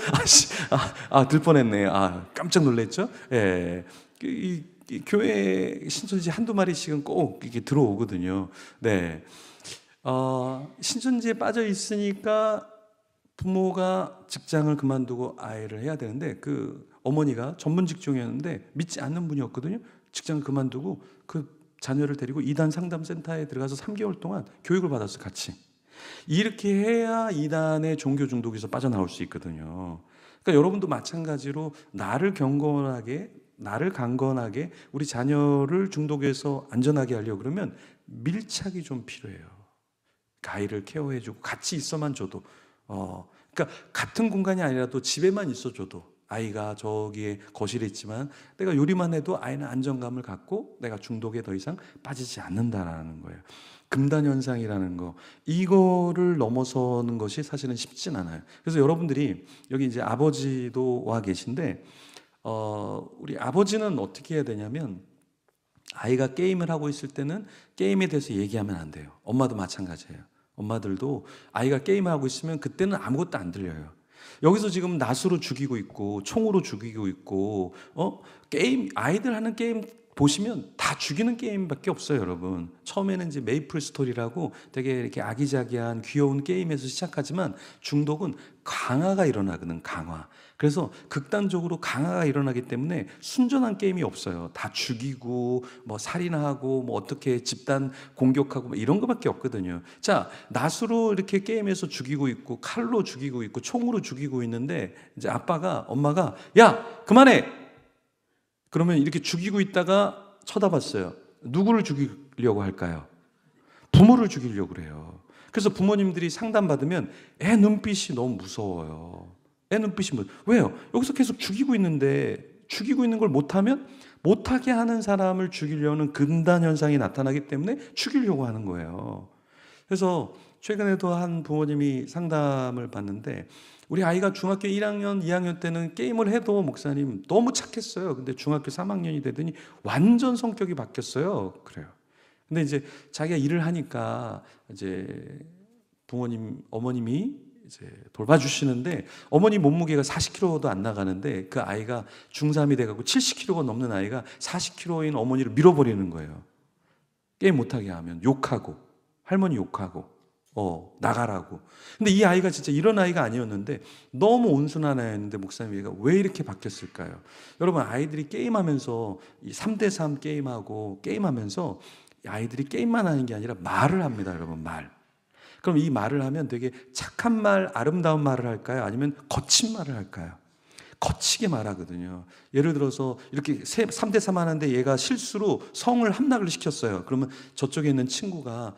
B: 들 뻔했네. 깜짝 놀랐죠? 예. 이 교회 신천지 한두 마리씩은 꼭 이렇게 들어오거든요. 네. 신천지에 빠져 있으니까 부모가 직장을 그만두고 아이를 해야 되는데 그 어머니가 전문 직종이었는데 믿지 않는 분이었거든요. 직장을 그만두고 그 자녀를 데리고 이단 상담센터에 들어가서 3개월 동안 교육을 받았어요, 같이. 이렇게 해야 이단의 종교 중독에서 빠져나올 수 있거든요. 그러니까 여러분도 마찬가지로 나를 강건하게 우리 자녀를 중독에서 안전하게 하려고 그러면 밀착이 좀 필요해요. 아이를 케어해주고 같이 있어만 줘도 그러니까 같은 공간이 아니라도 집에만 있어줘도 아이가 저기에 거실에 있지만 내가 요리만 해도 아이는 안정감을 갖고 내가 중독에 더 이상 빠지지 않는다라는 거예요. 금단 현상이라는 거, 이거를 넘어서는 것이 사실은 쉽진 않아요. 그래서 여러분들이 여기 이제 아버지도 와 계신데 우리 아버지는 어떻게 해야 되냐면 아이가 게임을 하고 있을 때는 게임에 대해서 얘기하면 안 돼요. 엄마도 마찬가지예요. 엄마들도 아이가 게임을 하고 있으면 그때는 아무것도 안 들려요. 여기서 지금 낫으로 죽이고 있고 총으로 죽이고 있고 게임, 아이들 하는 게임 보시면 다 죽이는 게임밖에 없어요, 여러분. 처음에는 이제 메이플 스토리라고 되게 이렇게 아기자기한 귀여운 게임에서 시작하지만 중독은 강화가 일어나거든, 강화. 그래서 극단적으로 강화가 일어나기 때문에 순전한 게임이 없어요. 다 죽이고 뭐 살인하고 뭐 어떻게 집단 공격하고 뭐 이런 거밖에 없거든요. 자, 낫으로 이렇게 게임에서 죽이고 있고 칼로 죽이고 있고 총으로 죽이고 있는데 이제 엄마가 야, 그만해. 그러면 이렇게 죽이고 있다가 쳐다봤어요. 누구를 죽이려고 할까요? 부모를 죽이려고 그래요. 그래서 부모님들이 상담받으면 애 눈빛이 너무 무서워요. 애 눈빛이 왜요? 여기서 계속 죽이고 있는데 죽이고 있는 걸 못하면 못하게 하는 사람을 죽이려는 금단 현상이 나타나기 때문에 죽이려고 하는 거예요. 그래서 최근에도 한 부모님이 상담을 받는데 우리 아이가 중학교 1학년, 2학년 때는 게임을 해도 목사님 너무 착했어요. 근데 중학교 3학년이 되더니 완전 성격이 바뀌었어요. 그래요. 근데 이제 자기가 일을 하니까 이제 어머님이 이제 돌봐주시는데 어머니 몸무게가 40kg도 안 나가는데 그 아이가 중3이 돼가고 70kg가 넘는 아이가 40kg인 어머니를 밀어버리는 거예요. 게임 못하게 하면 욕하고 할머니 욕하고 나가라고. 근데 이 아이가 진짜 이런 아이가 아니었는데 너무 온순한 아이였는데 목사님 얘가 왜 이렇게 바뀌었을까요? 여러분 아이들이 게임하면서 이 3대3 게임하면서 아이들이 게임만 하는 게 아니라 말을 합니다. 여러분 말. 그럼 이 말을 하면 되게 착한 말, 아름다운 말을 할까요? 아니면 거친 말을 할까요? 거치게 말하거든요. 예를 들어서 이렇게 3대3 하는데 얘가 실수로 성을 함락을 시켰어요. 그러면 저쪽에 있는 친구가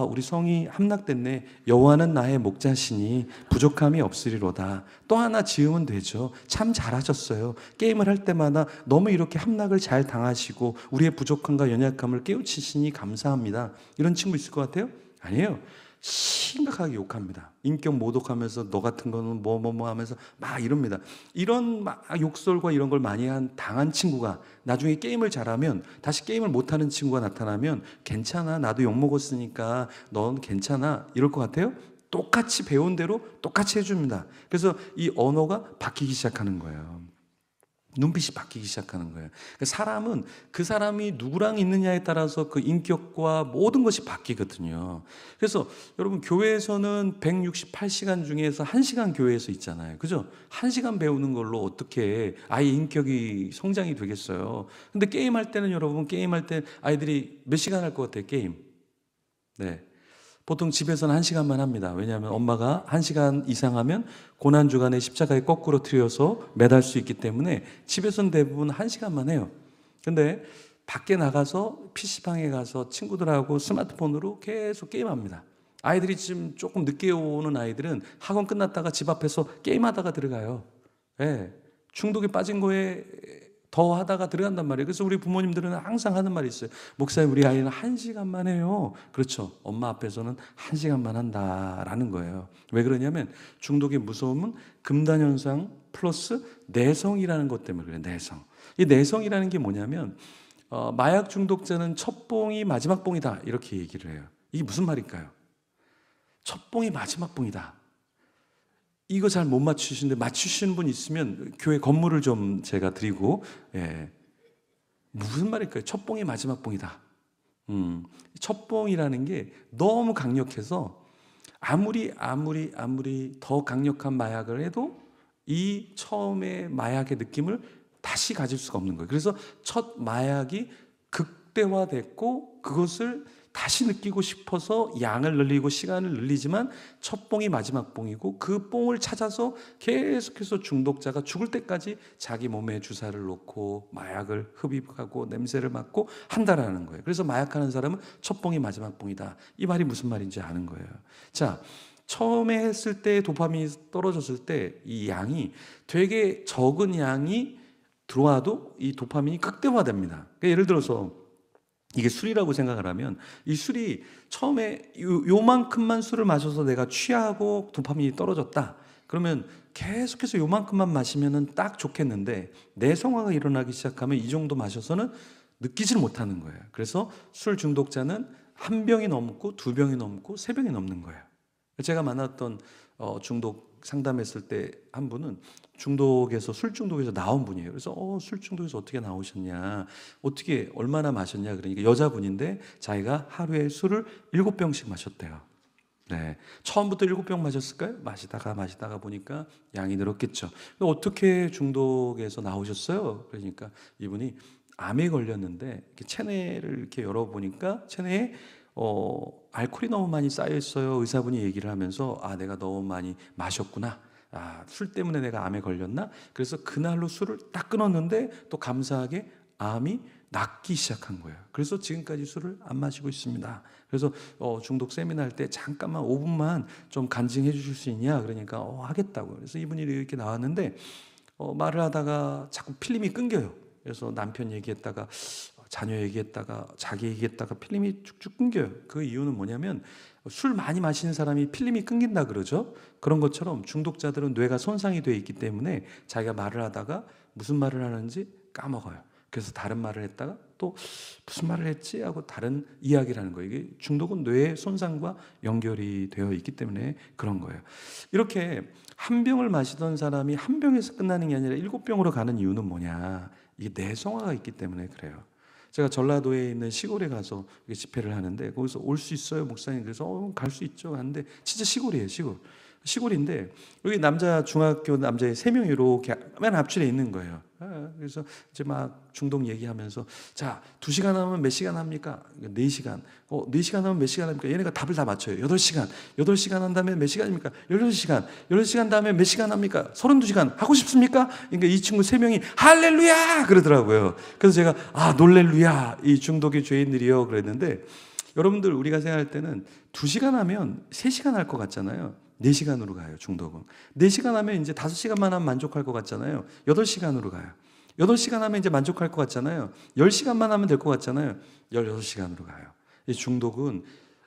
B: 우리 성이 함락됐네. 여호와는 나의 목자시니 부족함이 없으리로다. 또 하나 지으면 되죠. 참 잘하셨어요. 게임을 할 때마다 너무 이렇게 함락을 잘 당하시고 우리의 부족함과 연약함을 깨우치시니 감사합니다. 이런 친구 있을 것 같아요? 아니에요. 심각하게 욕합니다. 인격 모독하면서 너 같은 거는 뭐 하면서 막 이럽니다. 이런 막 욕설과 이런 걸 많이 당한 친구가 나중에 게임을 잘하면 다시 게임을 못하는 친구가 나타나면 괜찮아, 나도 욕 먹었으니까 넌 괜찮아 이럴 것 같아요? 똑같이 배운 대로 똑같이 해줍니다. 그래서 이 언어가 바뀌기 시작하는 거예요. 눈빛이 바뀌기 시작하는 거예요. 사람은 그 사람이 누구랑 있느냐에 따라서 그 인격과 모든 것이 바뀌거든요. 그래서 여러분 교회에서는 168시간 중에서 1시간 교회에서 있잖아요. 그죠? 1시간 배우는 걸로 어떻게 아이 인격이 성장이 되겠어요. 근데 게임할 때는 여러분 게임할 때 아이들이 몇 시간 할 것 같아요? 게임. 네. 보통 집에서는 1시간만 합니다. 왜냐하면 엄마가 1시간 이상 하면 고난주간에 십자가에 거꾸로 틀어서 매달 수 있기 때문에 집에서는 대부분 1시간만 해요. 근데 밖에 나가서 PC방에 가서 친구들하고 스마트폰으로 계속 게임합니다. 아이들이 지금 조금 늦게 오는 아이들은 학원 끝났다가 집 앞에서 게임하다가 들어가요. 네. 중독에 빠진 거에 더 하다가 들어간단 말이에요. 그래서 우리 부모님들은 항상 하는 말이 있어요. 목사님 우리 아이는 1시간만 해요. 그렇죠. 엄마 앞에서는 1시간만 한다라는 거예요. 왜 그러냐면 중독의 무서움은 금단현상 플러스 내성이라는 것 때문에 그래요. 내성. 이 내성이라는 게 뭐냐면 마약 중독자는 첫 봉이 마지막 봉이다 이렇게 얘기를 해요. 이게 무슨 말일까요? 첫 봉이 마지막 봉이다. 이거 잘 못 맞추시는데 맞추시는 분 있으면 교회 건물을 좀 제가 드리고, 예. 무슨 말일까요? 첫 봉이 마지막 봉이다. 첫 봉이라는 게 너무 강력해서 아무리 더 강력한 마약을 해도 이 처음의 마약의 느낌을 다시 가질 수가 없는 거예요. 그래서 첫 마약이 극대화됐고 그것을 다시 느끼고 싶어서 양을 늘리고 시간을 늘리지만 첫 봉이 마지막 봉이고 그 봉을 찾아서 계속해서 중독자가 죽을 때까지 자기 몸에 주사를 놓고 마약을 흡입하고 냄새를 맡고 한다라는 거예요. 그래서 마약하는 사람은 첫 봉이 마지막 봉이다. 이 말이 무슨 말인지 아는 거예요. 자, 처음에 했을 때 도파민이 떨어졌을 때 이 양이 되게 적은 양이 들어와도 이 도파민이 극대화됩니다. 그러니까 예를 들어서 이게 술이라고 생각을 하면 이 술이 처음에 요만큼만 술을 마셔서 내가 취하고 도파민이 떨어졌다. 그러면 계속해서 요만큼만 마시면은 딱 좋겠는데 내성화가 일어나기 시작하면 이 정도 마셔서는 느끼질 못하는 거예요. 그래서 술 중독자는 한 병이 넘고 두 병이 넘고 세 병이 넘는 거예요. 제가 만났던 중독 상담했을 때 한 분은 중독에서 술 중독에서 나온 분이에요. 그래서 술 중독에서 어떻게 나오셨냐, 어떻게 얼마나 마셨냐 그러니까 여자분인데 자기가 하루에 술을 7병씩 마셨대요. 네, 처음부터 7병 마셨을까요? 마시다가 보니까 양이 늘었겠죠. 어떻게 중독에서 나오셨어요? 그러니까 이분이 암에 걸렸는데 이렇게 체내를 이렇게 열어보니까 체내에 알코올이 너무 많이 쌓여 있어요. 의사분이 얘기를 하면서 내가 너무 많이 마셨구나. 술 때문에 내가 암에 걸렸나? 그래서 그날로 술을 딱 끊었는데 또 감사하게 암이 낫기 시작한 거예요. 그래서 지금까지 술을 안 마시고 있습니다. 그래서 중독 세미나 할 때 잠깐만 5분만 좀 간증해 주실 수 있냐? 그러니까 하겠다고요. 그래서 이분이 이렇게 나왔는데 말을 하다가 자꾸 필름이 끊겨요. 그래서 남편 얘기했다가 자녀 얘기했다가 자기 얘기했다가 필름이 쭉쭉 끊겨요. 그 이유는 뭐냐면 술 많이 마시는 사람이 필름이 끊긴다 그러죠. 그런 것처럼 중독자들은 뇌가 손상이 되어 있기 때문에 자기가 말을 하다가 무슨 말을 하는지 까먹어요. 그래서 다른 말을 했다가 또 무슨 말을 했지 하고 다른 이야기를 하는 거예요. 이게 중독은 뇌의 손상과 연결이 되어 있기 때문에 그런 거예요. 이렇게 한 병을 마시던 사람이 한 병에서 끝나는 게 아니라 7병으로 가는 이유는 뭐냐? 이게 내성화가 있기 때문에 그래요. 제가 전라도에 있는 시골에 가서 집회를 하는데 거기서 올 수 있어요, 목사님? 그래서 갈 수 있죠. 하는데 진짜 시골이에요, 시골인데 여기 남자 중학교 남자애 3명이 이렇게 맨 앞줄에 있는 거예요. 그래서 이제 막 중독 얘기하면서 자, 2시간 하면 몇 시간 합니까? 4시간. 4시간 하면 몇 시간 합니까? 얘네가 답을 다 맞춰요. 8시간 한 다음에 몇 시간입니까? 16시간 다음에 몇 시간 합니까? 32시간 하고 싶습니까? 그러니까 이 친구 3명이 할렐루야 그러더라고요. 그래서 제가 놀렐루야 이 중독의 죄인들이요 그랬는데 여러분들 우리가 생각할 때는 2시간 하면 3시간 할 것 같잖아요. 4시간으로 가요, 중독은. 4시간 하면 이제 5시간만 하면 만족할 것 같잖아요. 8시간으로 가요. 8시간 하면 이제 만족할 것 같잖아요. 10시간만 하면 될 것 같잖아요. 16시간으로 가요. 이 중독은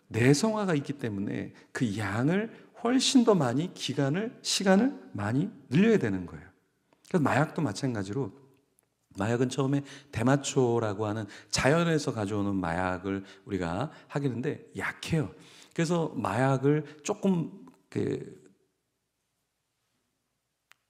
B: 내성화가 있기 때문에 그 양을 훨씬 더 많이 시간을 많이 늘려야 되는 거예요. 그래서 마약도 마찬가지로 마약은 처음에 대마초라고 하는 자연에서 가져오는 마약을 우리가 하겠는데 약해요. 그래서 마약을 조금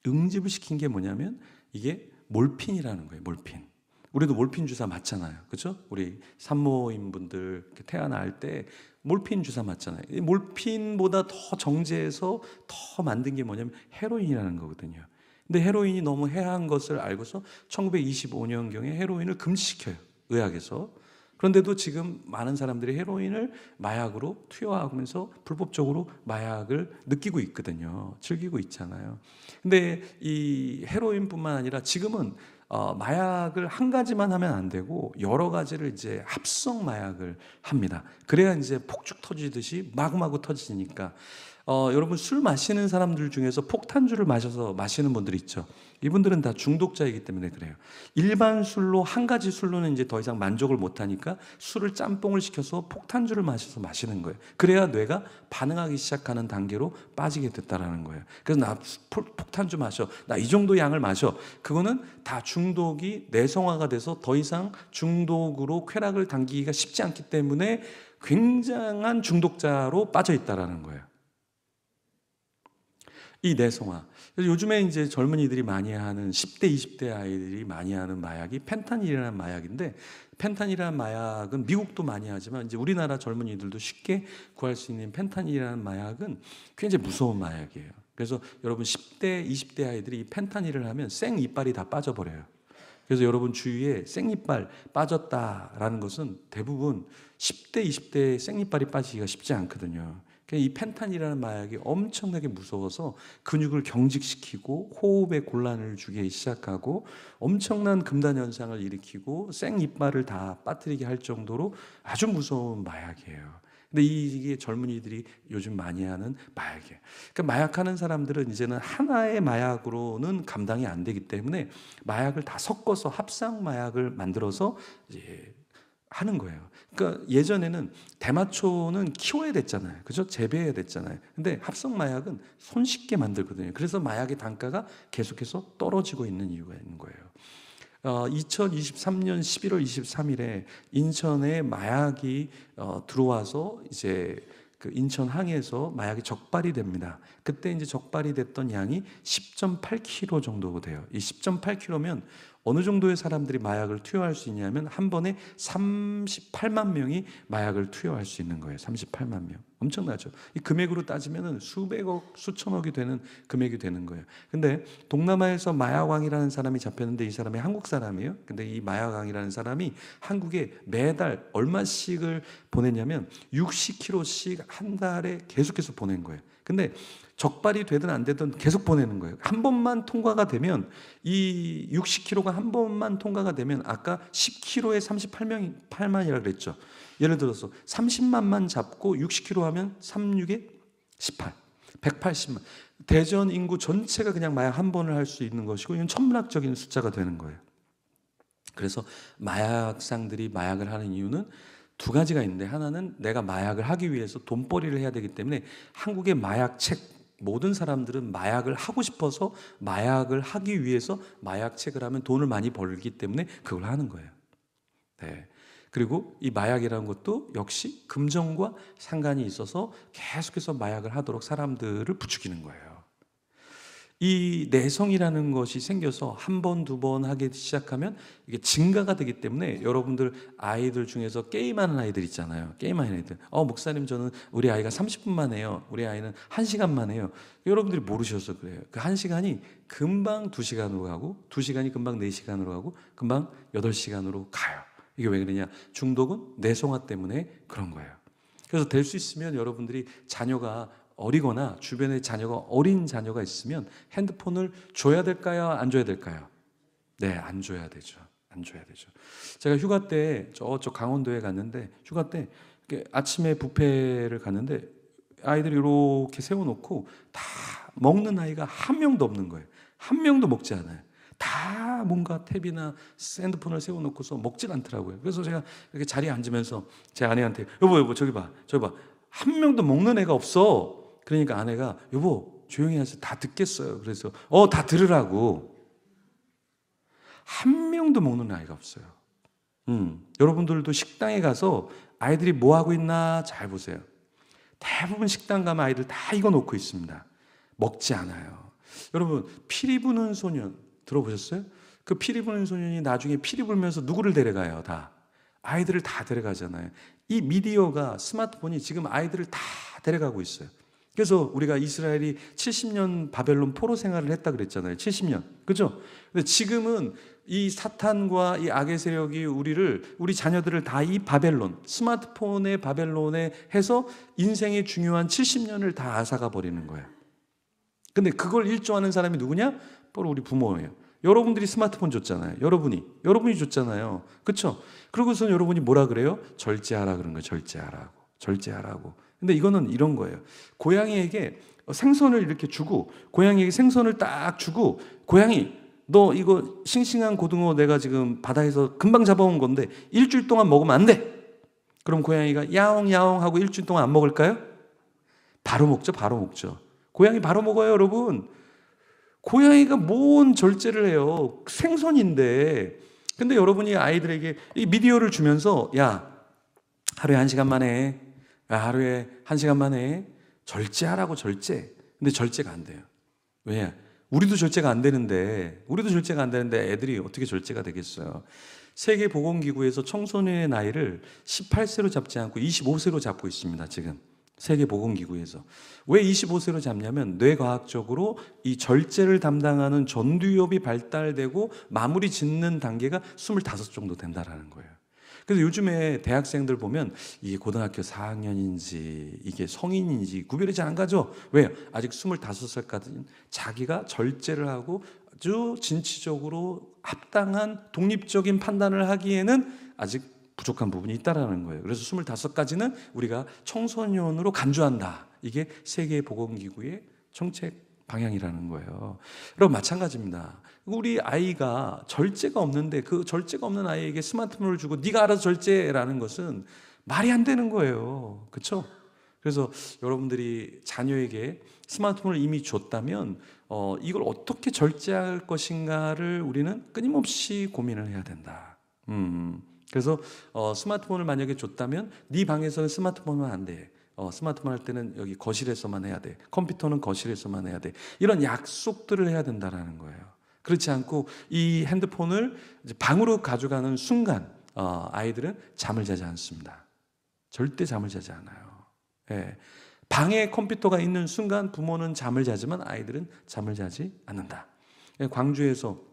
B: 응집을 시킨 게 뭐냐면 이게 몰핀이라는 거예요. 몰핀. 우리도 몰핀 주사 맞잖아요. 그렇죠? 우리 산모인분들 태어날 때 몰핀 주사 맞잖아요. 이 몰핀보다 더 정제해서 더 만든 게 뭐냐면 헤로인이라는 거거든요. 근데 헤로인이 너무 해한 것을 알고서 1925년경에 헤로인을 금지시켜요. 의학에서. 그런데도 지금 많은 사람들이 헤로인을 마약으로 투여하면서 불법적으로 마약을 느끼고 있거든요. 즐기고 있잖아요. 근데 이 헤로인뿐만 아니라 지금은 마약을 한 가지만 하면 안 되고 여러 가지를 이제 합성 마약을 합니다. 그래야 이제 폭죽 터지듯이 마구마구 터지니까 여러분 술 마시는 사람들 중에서 폭탄주를 마셔서 마시는 분들 있죠. 이분들은 다 중독자이기 때문에 그래요. 일반 술로 한 가지 술로는 이제 더 이상 만족을 못하니까 술을 짬뽕을 시켜서 폭탄주를 마셔서 마시는 거예요. 그래야 뇌가 반응하기 시작하는 단계로 빠지게 됐다라는 거예요. 그래서 나 폭탄주 마셔. 나 이 정도 양을 마셔. 그거는 다 중독이 내성화가 돼서 더 이상 중독으로 쾌락을 당기기가 쉽지 않기 때문에 굉장한 중독자로 빠져 있다라는 거예요. 이 내성화. 그래서 요즘에 이제 젊은이들이 많이 하는 10대, 20대 아이들이 많이 하는 마약이 펜타닐이라는 마약인데, 펜타닐이라는 마약은 미국도 많이 하지만 이제 우리나라 젊은이들도 쉽게 구할 수 있는 펜타닐이라는 마약은 굉장히 무서운 마약이에요. 그래서 여러분 10대, 20대 아이들이 이 펜타닐을 하면 생 이빨이 다 빠져버려요. 그래서 여러분 주위에 생이빨 빠졌다라는 것은 대부분 10대, 20대에 생이빨이 빠지기가 쉽지 않거든요. 이 펜탄이라는 마약이 엄청나게 무서워서 근육을 경직시키고 호흡에 곤란을 주기 시작하고 엄청난 금단 현상을 일으키고 생이빨을 다 빠뜨리게 할 정도로 아주 무서운 마약이에요. 근데 이게 젊은이들이 요즘 많이 하는 마약이에요. 그러니까 마약하는 사람들은 이제는 하나의 마약으로는 감당이 안 되기 때문에 마약을 다 섞어서 합성 마약을 만들어서 이제 하는 거예요. 그러니까 예전에는 대마초는 키워야 됐잖아요. 그죠? 재배해야 됐잖아요. 근데 합성 마약은 손쉽게 만들거든요. 그래서 마약의 단가가 계속해서 떨어지고 있는 이유가 있는 거예요. 2023년 11월 23일에 인천에 마약이 들어와서 이제 그 인천항에서 마약이 적발이 됩니다. 그때 이제 적발이 됐던 양이 10.8kg 정도 돼요. 이 10.8kg면 어느 정도의 사람들이 마약을 투여할 수 있냐면 한 번에 38만 명이 마약을 투여할 수 있는 거예요. 38만 명. 엄청나죠. 이 금액으로 따지면 수백억, 수천억이 되는 금액이 되는 거예요. 근데 동남아에서 마약왕이라는 사람이 잡혔는데 이 사람이 한국 사람이에요. 근데 이 마약왕이라는 사람이 한국에 매달 얼마씩을 보냈냐면 60kg씩 한 달에 계속해서 보낸 거예요. 근데 적발이 되든 안 되든 계속 보내는 거예요. 한 번만 통과가 되면 이 60kg가 한 번만 통과가 되면 아까 10kg에 38만이라고 그랬죠. 예를 들어서 30만만 잡고 60kg 하면 36에 18, 180만. 대전 인구 전체가 그냥 마약 한 번을 할 수 있는 것이고 이건 천문학적인 숫자가 되는 거예요. 그래서 마약상들이 마약을 하는 이유는 두 가지가 있는데 하나는 내가 마약을 하기 위해서 돈벌이를 해야 되기 때문에 한국의 마약책 모든 사람들은 마약을 하고 싶어서 마약을 하기 위해서 마약책을 하면 돈을 많이 벌기 때문에 그걸 하는 거예요. 네. 그리고 이 마약이라는 것도 역시 금전과 상관이 있어서 계속해서 마약을 하도록 사람들을 부추기는 거예요. 이 내성이라는 것이 생겨서 한 번, 두 번 하기 시작하면 이게 증가가 되기 때문에 여러분들 아이들 중에서 게임하는 아이들 있잖아요. 게임하는 아이들. 목사님 저는 우리 아이가 30분만 해요. 우리 아이는 1시간만 해요. 여러분들이 모르셔서 그래요. 그 1시간이 금방 2시간으로 가고 2시간이 금방 4시간으로 가고 금방 8시간으로 가요. 이게 왜 그러냐? 중독은 내성화 때문에 그런 거예요. 그래서 될 수 있으면 여러분들이 자녀가 어리거나 주변에 자녀가 어린 자녀가 있으면 핸드폰을 줘야 될까요? 안 줘야 될까요? 네, 안 줘야 되죠. 안 줘야 되죠. 제가 휴가 때 저쪽 강원도에 갔는데 휴가 때 아침에 뷔페를 갔는데 아이들이 이렇게 세워놓고 다 먹는 아이가 한 명도 없는 거예요. 한 명도 먹지 않아요. 다 뭔가 탭이나 핸드폰을 세워놓고서 먹질 않더라고요. 그래서 제가 이렇게 자리에 앉으면서 제 아내한테 여보 저기 봐. 한 명도 먹는 애가 없어. 그러니까 아내가 여보 조용히 하세요. 다 듣겠어요. 그래서 다 들으라고. 한 명도 먹는 아이가 없어요. 여러분들도 식당에 가서 아이들이 뭐 하고 있나 잘 보세요. 대부분 식당 가면 아이들 다 이거 놓고 있습니다. 먹지 않아요. 여러분 피리 부는 소년 들어보셨어요? 그 피리 부는 소년이 나중에 피리 불면서 누구를 데려가요? 다 아이들을 다 데려가잖아요. 이 미디어가 스마트폰이 지금 아이들을 다 데려가고 있어요. 그래서 우리가 이스라엘이 70년 바벨론 포로 생활을 했다 그랬잖아요. 70년. 그죠? 근데 지금은 이 사탄과 이 악의 세력이 우리 자녀들을 다 이 바벨론, 스마트폰의 바벨론에 해서 인생의 중요한 70년을 다 앗아가 버리는 거예요. 근데 그걸 일조하는 사람이 누구냐? 바로 우리 부모예요. 여러분들이 스마트폰 줬잖아요. 여러분이 줬잖아요. 그렇죠? 그러고서 여러분이 뭐라 그래요? 절제하라 그런 거예요. 절제하라고. 근데 이거는 이런 거예요. 고양이에게 생선을 이렇게 주고 고양이에게 생선을 딱 주고 고양이 너 이거 싱싱한 고등어 내가 지금 바다에서 금방 잡아온 건데 일주일 동안 먹으면 안 돼. 그럼 고양이가 야옹야옹 하고 일주일 동안 안 먹을까요? 바로 먹죠. 고양이 바로 먹어요, 여러분. 고양이가 뭔 절제를 해요. 생선인데. 근데 여러분이 아이들에게 이 미디어를 주면서 야 하루에 1시간만 해. 하루에 1시간만 해. 절제하라고 절제. 근데 절제가 안 돼요. 왜? 우리도 절제가 안 되는데 애들이 어떻게 절제가 되겠어요? 세계보건기구에서 청소년의 나이를 18세로 잡지 않고 25세로 잡고 있습니다. 지금 세계보건기구에서. 왜 25세로 잡냐면 뇌과학적으로 이 절제를 담당하는 전두엽이 발달되고 마무리 짓는 단계가 25 정도 된다라는 거예요. 그래서 요즘에 대학생들 보면 이게 고등학교 4학년인지 이게 성인인지 구별이 잘 안 가죠. 왜요? 아직 25살까지 자기가 절제를 하고 아주 진취적으로 합당한 독립적인 판단을 하기에는 아직 부족한 부분이 있다라는 거예요. 그래서 25까지는 우리가 청소년으로 간주한다. 이게 세계보건기구의 정책 방향이라는 거예요. 여러분 마찬가지입니다. 우리 아이가 절제가 없는데 그 절제가 없는 아이에게 스마트폰을 주고 네가 알아서 절제라는 것은 말이 안 되는 거예요. 그렇죠? 그래서 여러분들이 자녀에게 스마트폰을 이미 줬다면 이걸 어떻게 절제할 것인가를 우리는 끊임없이 고민을 해야 된다. 그래서 스마트폰을 만약에 줬다면 네 방에서는 스마트폰은 안 돼. 스마트폰 할 때는 여기 거실에서만 해야 돼. 컴퓨터는 거실에서만 해야 돼. 이런 약속들을 해야 된다는 거예요. 그렇지 않고 이 핸드폰을 이제 방으로 가져가는 순간 아이들은 잠을 자지 않습니다. 절대 잠을 자지 않아요. 예. 방에 컴퓨터가 있는 순간 부모는 잠을 자지만 아이들은 잠을 자지 않는다. 광주에서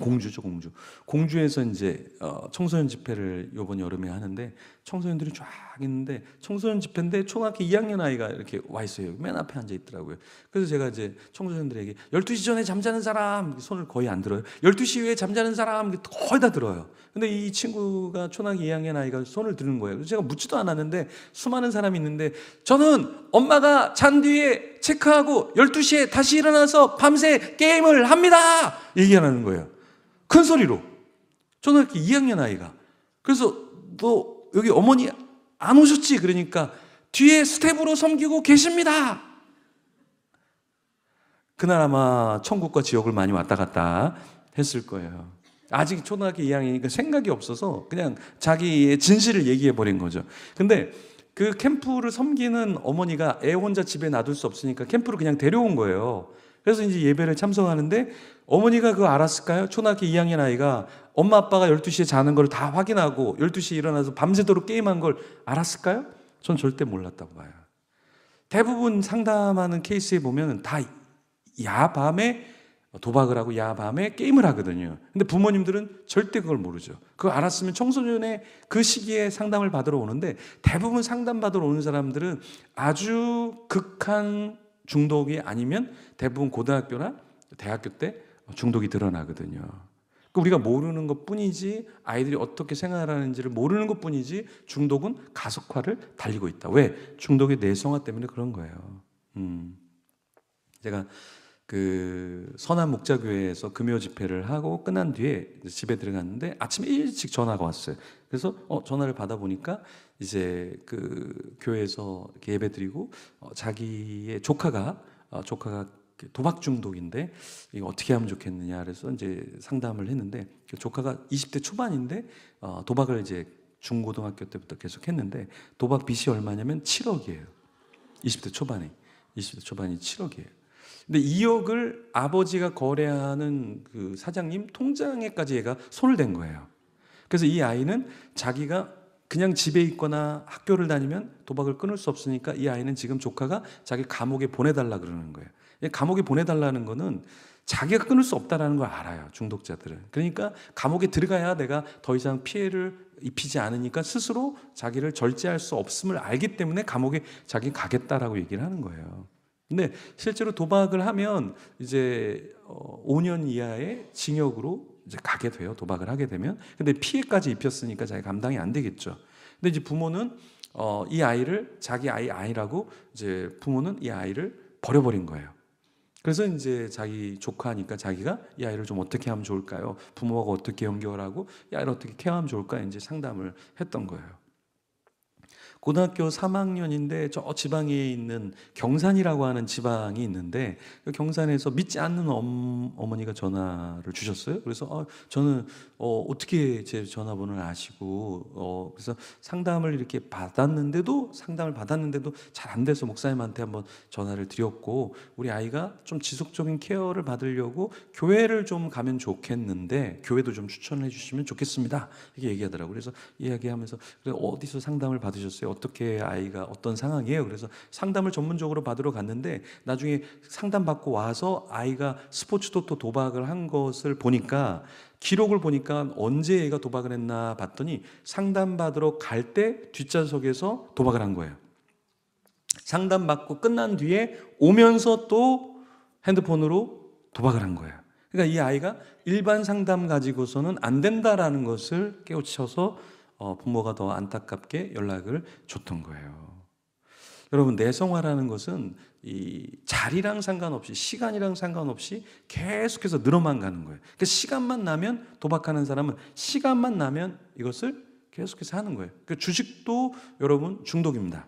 B: 공주죠, 공주. 공주에서 이제 청소년 집회를 이번 여름에 하는데 청소년들이 쫙 있는데 청소년 집회인데 초등학교 2학년 아이가 이렇게 와 있어요. 맨 앞에 앉아 있더라고요. 그래서 제가 이제 청소년들에게 12시 전에 잠자는 사람 손을 거의 안 들어요. 12시 이후에 잠자는 사람 거의 다 들어요. 근데 이 친구가 초등학교 2학년 아이가 손을 드는 거예요. 그래서 제가 묻지도 않았는데 수많은 사람이 있는데 저는 엄마가 잔 뒤에 체크하고 12시에 다시 일어나서 밤새 게임을 합니다. 얘기하는 거예요. 큰 소리로. 초등학교 2학년 아이가. 그래서 너 여기 어머니 안 오셨지? 그러니까 뒤에 스텝으로 섬기고 계십니다. 그날 아마 천국과 지옥을 많이 왔다 갔다 했을 거예요. 아직 초등학교 2학년이니까 생각이 없어서 그냥 자기의 진실을 얘기해 버린 거죠. 근데 그 캠프를 섬기는 어머니가 애 혼자 집에 놔둘 수 없으니까 캠프를 그냥 데려온 거예요. 그래서 이제 예배를 참석하는데 어머니가 그거 알았을까요? 초등학교 2학년 아이가 엄마 아빠가 12시에 자는 걸 다 확인하고 12시에 일어나서 밤새도록 게임한 걸 알았을까요? 전 절대 몰랐다고 봐요. 대부분 상담하는 케이스에 보면 다 야밤에 도박을 하고 야밤에 게임을 하거든요. 근데 부모님들은 절대 그걸 모르죠. 그거 알았으면 청소년의 그 시기에 상담을 받으러 오는데 대부분 상담 받으러 오는 사람들은 아주 극한 중독이 아니면 대부분 고등학교나 대학교 때 중독이 드러나거든요. 우리가 모르는 것 뿐이지 아이들이 어떻게 생활하는지를 모르는 것 뿐이지 중독은 가속화를 달리고 있다. 왜? 중독의 내성화 때문에 그런 거예요. 제가 그 선한 목자교회에서 금요 집회를 하고 끝난 뒤에 집에 들어갔는데 아침에 일찍 전화가 왔어요. 그래서 전화를 받아보니까 이제 그 교회에서 이렇게 예배드리고 자기의 조카가 도박 중독인데 이거 어떻게 하면 좋겠느냐 그래서 이제 상담을 했는데 그 조카가 20대 초반인데 도박을 이제 중고등학교 때부터 계속 했는데 도박 빚이 얼마냐면 7억이에요. 20대 초반이 7억이에요. 근데 2억을 아버지가 거래하는 그 사장님 통장에까지 얘가 손을 댄 거예요. 그래서 이 아이는 자기가 그냥 집에 있거나 학교를 다니면 도박을 끊을 수 없으니까 이 아이는 지금 조카가 자기 감옥에 보내달라 그러는 거예요. 감옥에 보내달라는 거는 자기가 끊을 수 없다는 걸 알아요. 중독자들은. 그러니까 감옥에 들어가야 내가 더 이상 피해를 입히지 않으니까 스스로 자기를 절제할 수 없음을 알기 때문에 감옥에 자기 가겠다라고 얘기를 하는 거예요. 근데 실제로 도박을 하면 이제 5년 이하의 징역으로 이제 가게 돼요. 도박을 하게 되면. 근데 피해까지 입혔으니까 자기 감당이 안 되겠죠. 근데 이제 부모는 이 아이를 자기 아이라고 이제 부모는 이 아이를 버려버린 거예요. 그래서 이제 자기 조카니까 자기가 이 아이를 좀 어떻게 하면 좋을까요? 부모하고 어떻게 연결하고 이 아이를 어떻게 케어하면 좋을까? 이제 상담을 했던 거예요. 고등학교 3학년인데 저 지방에 있는 경산이라고 하는 지방이 있는데 그 경산에서 믿지 않는 어머니가 전화를 주셨어요. 그래서 저는 어떻게 제 전화번호를 아시고 그래서 상담을 받았는데도 잘 안 돼서 목사님한테 한번 전화를 드렸고 우리 아이가 좀 지속적인 케어를 받으려고 교회를 좀 가면 좋겠는데 교회도 좀 추천을 해주시면 좋겠습니다. 이렇게 얘기하더라고요. 그래서 이야기하면서 그래 어디서 상담을 받으셨어요? 어떻게 아이가 어떤 상황이에요? 그래서 상담을 전문적으로 받으러 갔는데 나중에 상담받고 와서 아이가 스포츠 토토 도박을 한 것을 보니까 기록을 보니까 언제 얘가 도박을 했나 봤더니 상담받으러 갈 때 뒷좌석에서 도박을 한 거예요. 상담받고 끝난 뒤에 오면서 또 핸드폰으로 도박을 한 거예요. 그러니까 이 아이가 일반 상담 가지고서는 안 된다라는 것을 깨우쳐서 부모가 더 안타깝게 연락을 줬던 거예요. 여러분, 내성화라는 것은 이 자리랑 상관없이 시간이랑 상관없이 계속해서 늘어만 가는 거예요. 그러니까 시간만 나면 도박하는 사람은 시간만 나면 이것을 계속해서 하는 거예요. 그러니까 주식도 여러분 중독입니다.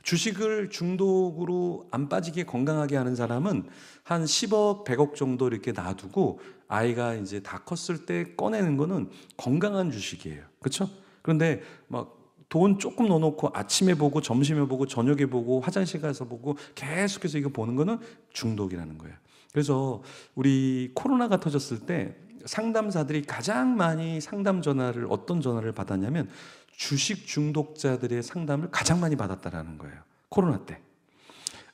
B: 주식을 중독으로 안 빠지게 건강하게 하는 사람은 한 10억, 100억 정도 이렇게 놔두고 아이가 이제 다 컸을 때 꺼내는 거는 건강한 주식이에요. 그렇죠? 그런데 막 돈 조금 넣어놓고 아침에 보고 점심에 보고 저녁에 보고 화장실 가서 보고 계속해서 이거 보는 거는 중독이라는 거예요. 그래서 우리 코로나가 터졌을 때 상담사들이 가장 많이 상담 전화를 어떤 전화를 받았냐면 주식 중독자들의 상담을 가장 많이 받았다라는 거예요. 코로나 때.